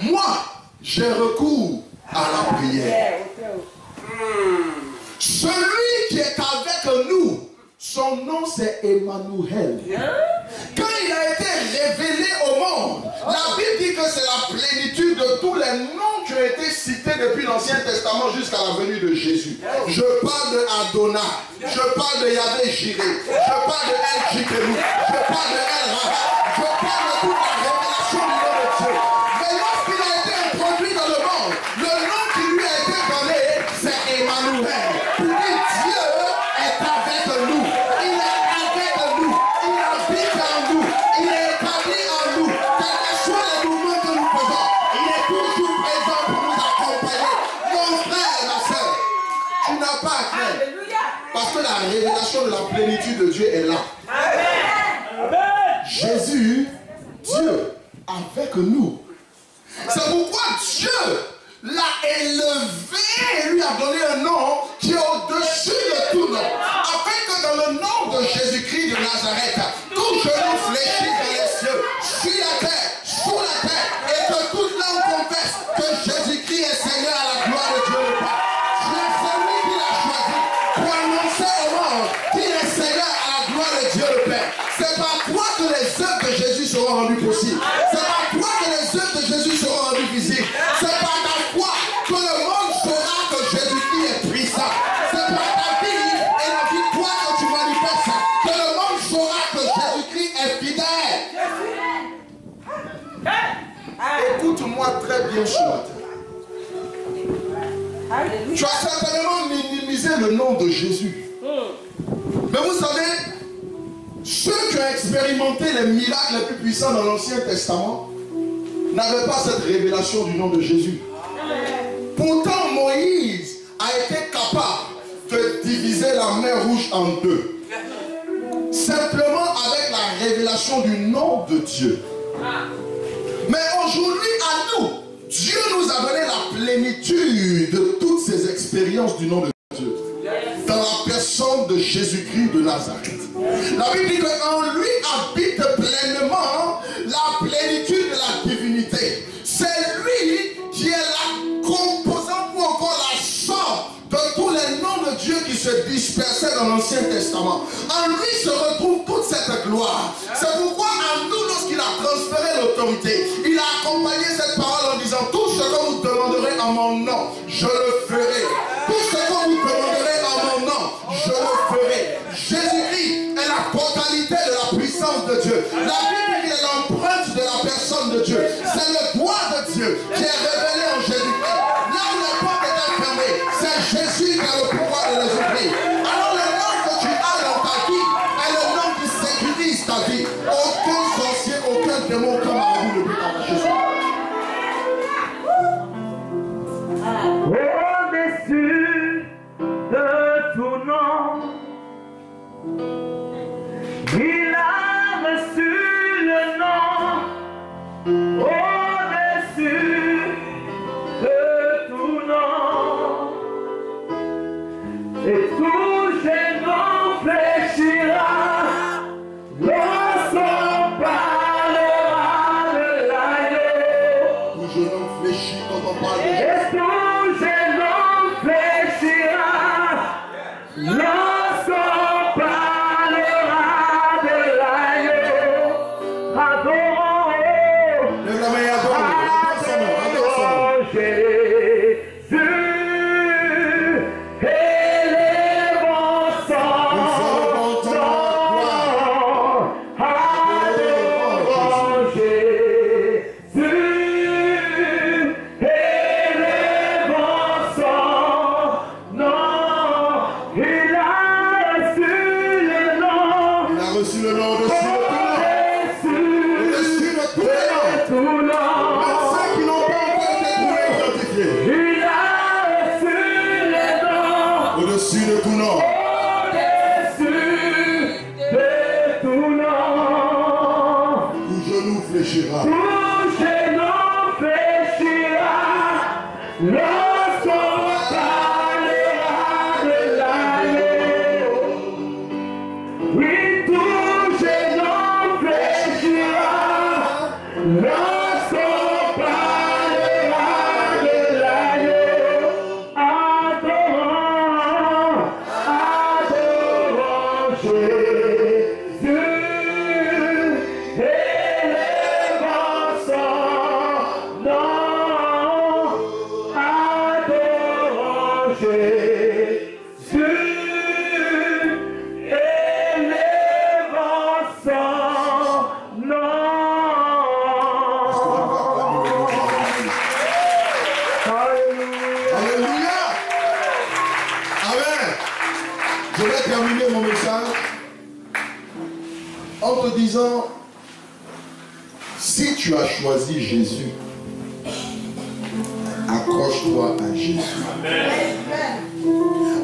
Moi, je recours à la prière. Celui qui est avec nous, son nom c'est Emmanuel. Quand il a été révélé au monde, la Bible dit que c'est la plénitude de tous les noms qui ont été cités depuis l'Ancien Testament jusqu'à la venue de Jésus. Je parle de Adonai, je parle de Yahvé Jireh, je parle de El Jikeru, je parle de El Raha, je parle de toute la révélation du nom de Dieu. Mais lorsqu'il a été introduit dans le monde, le nom qui lui a été donné, c'est Emmanuel. Pour dire Dieu est avec nous. Il est avec nous. Il habite en nous. Il est établi en nous. Quels que soient les mouvements que nous faisons, il est toujours présent pour nous accompagner. Mon frère, ma soeur, tu n'as pas à craindre. Parce que la révélation de la plénitude de Dieu est là. Amen. Jésus, Dieu, avec nous. C'est pourquoi Dieu l'a élevé et lui a donné un nom qui est au-dessus de tout nom. Afin que dans le nom de Jésus-Christ de Nazareth, tout genou fléchisse dans les cieux, sur la terre, sur écoute-moi très bien ce matin.
Alléluia.
Tu as certainement minimisé le nom de Jésus. Mais vous savez, ceux qui ont expérimenté les miracles les plus puissants dans l'Ancien Testament n'avaient pas cette révélation du nom de Jésus. Pourtant, Moïse a été capable de diviser la mer Rouge en deux. Simplement avec la révélation du nom de Dieu. Mais aujourd'hui, à nous, Dieu nous a donné la plénitude de toutes ces expériences du nom de Dieu. Dans la personne de Jésus-Christ de Nazareth. La Bible dit qu'en lui habite pleinement la plénitude de la divinité. C'est lui qui est la composante ou encore la somme de tous les noms de Dieu qui se dispersaient dans l'Ancien Testament. En lui se retrouve toute cette gloire. C'est pourquoi en nous, lorsqu'il a transféré l'autorité, il a accompagné cette parole en disant: tout ce que vous demanderez en mon nom, je le ferai. Tout ce que vous demanderez en mon nom, je le ferai. Jésus-Christ est la totalité de la puissance de Dieu. La Bible est l'empreinte de la personne de Dieu. C'est le doigt de Dieu qui est révélé en Jésus-Christ. Là où les portes étaient fermées, c'est Jésus qui a le pouvoir de les ouvrir. Alors le nom que tu as dans ta vie est le nom qui sécurise ta vie. Aucun sorcier, aucun démon comme marabout ne peut t'arracher ça.
Au-dessus de tout nom, il a reçu le nom. Au-dessus de tout nom, et tout genou fléchira lorsqu'on parlera de l'agneau.
Tout genou fléchit quand on parle de Jésus.
Et tout genou fléchira lorsqu'on parlera de l'agneau. Adorons,
Lève la main et adore. Adore son nom. Adore son nom.
adorons Jésus. Élevons son nom. Adorons Jésus. Élevons son nom. Il a reçu le nom.
Il a reçu le nom au-dessus de tout nom. Au-dessus de tous les noms.
Tout nom.
Même ceux qui n'ont pas encore été trouvés identifiés.
Il a reçu le nom.
Au-dessus de tout nom.
Au-dessus de tout nom.
Tout genou fléchira.
Tout genou fléchira lorsqu'on parlera de l'agneau. Oui, tout genou fléchira lorsqu'on parlera de l'agneau. Adorons, adorons Jésus. Élevons son nom. Adorons Jésus. Élevons son nom. Alléluia.
Alléluia. Amen. Je vais terminer mon message en te disant, si tu as choisi Jésus, accroche-toi à Jésus.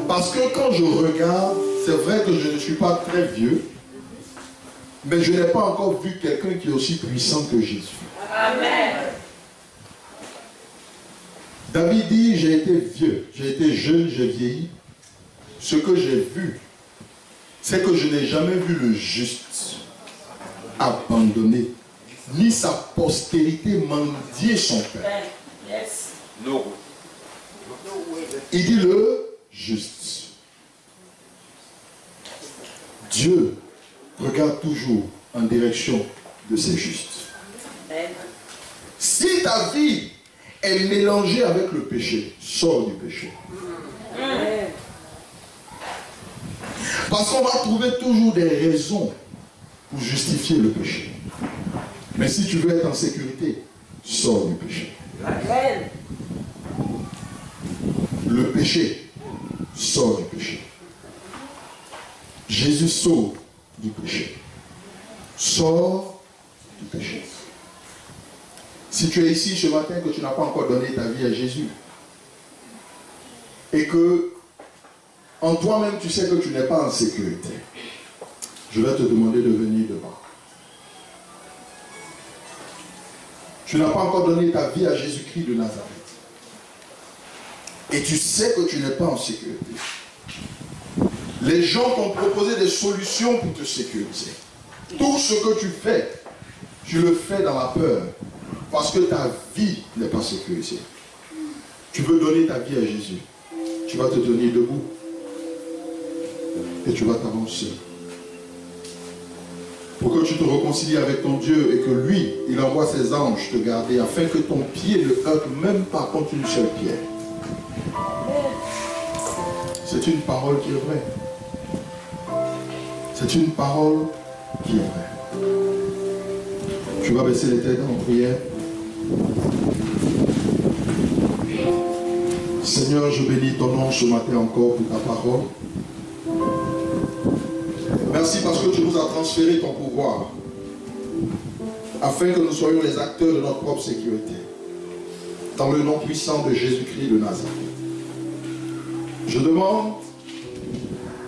Parce que quand je regarde, c'est vrai que je ne suis pas très vieux, mais je n'ai pas encore vu quelqu'un qui est aussi puissant que Jésus.
Amen.
David dit, j'ai été vieux, j'ai été jeune, j'ai vieilli. Ce que j'ai vu, c'est que je n'ai jamais vu le juste abandonné, ni sa postérité mendier son père.
Yes.
Il dit le juste. Dieu regarde toujours en direction de ses justes. Si ta vie est mélangée avec le péché, sors du péché. Parce qu'on va trouver toujours des raisons pour justifier le péché. Mais si tu veux être en sécurité, sors du péché.
Amen.
Le péché sort du péché. Jésus sauve du péché. Sors du péché. Si tu es ici ce matin que tu n'as pas encore donné ta vie à Jésus et que en toi-même tu sais que tu n'es pas en sécurité, je vais te demander de venir devant. Tu n'as pas encore donné ta vie à Jésus-Christ de Nazareth. Et tu sais que tu n'es pas en sécurité. Les gens t'ont proposé des solutions pour te sécuriser. Tout ce que tu fais, tu le fais dans la peur. Parce que ta vie n'est pas sécurisée. Tu veux donner ta vie à Jésus. Tu vas te tenir debout. Et tu vas t'avancer. Pour que tu te réconcilies avec ton Dieu et que lui, il envoie ses anges te garder afin que ton pied ne heurte même pas contre une seule pierre. C'est une parole qui est vraie. C'est une parole qui est vraie. Tu vas baisser les têtes en prière. Seigneur, je bénis ton nom ce matin encore pour ta parole. Merci parce que tu nous as transféré ton pouvoir afin que nous soyons les acteurs de notre propre sécurité. Dans le nom puissant de Jésus-Christ de Nazareth. Je demande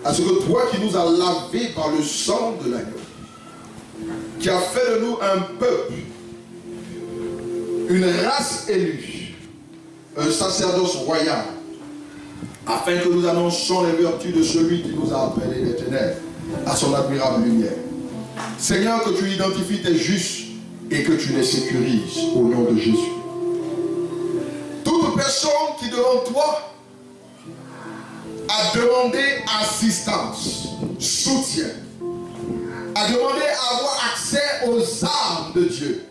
à ce que toi qui nous as lavés par le sang de l'agneau, qui a fait de nous un peuple, une race élue, un sacerdoce royal, afin que nous annoncions les vertus de celui qui nous a appelés des ténèbres à son admirable lumière. Seigneur, que tu identifies tes justes et que tu les sécurises au nom de Jésus. Toute personne qui devant toi a demandé assistance, soutien, a demandé à avoir accès aux armes de Dieu.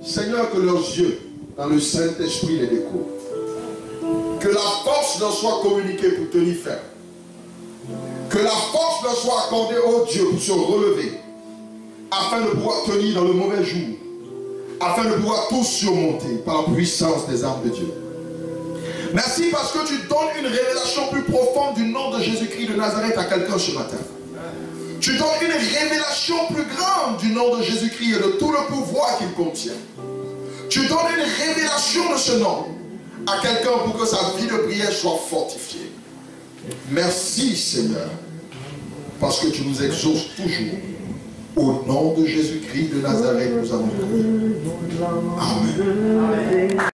Seigneur, que leurs yeux dans le Saint-Esprit les découvrent. Que la force leur soit communiquée pour tenir ferme. Que la force leur soit accordée au Dieu pour se relever, afin de pouvoir tenir dans le mauvais jour, afin de pouvoir tout surmonter par la puissance des armes de Dieu. Merci parce que tu donnes une révélation plus profonde du nom de Jésus-Christ de Nazareth à quelqu'un ce matin. Tu donnes une révélation plus grande du nom de Jésus-Christ et de tout le pouvoir qu'il contient. Tu donnes une révélation de ce nom à quelqu'un pour que sa vie de prière soit fortifiée. Merci Seigneur, parce que tu nous exauces toujours. Au nom de Jésus-Christ de Nazareth, nous avons prié. Amen.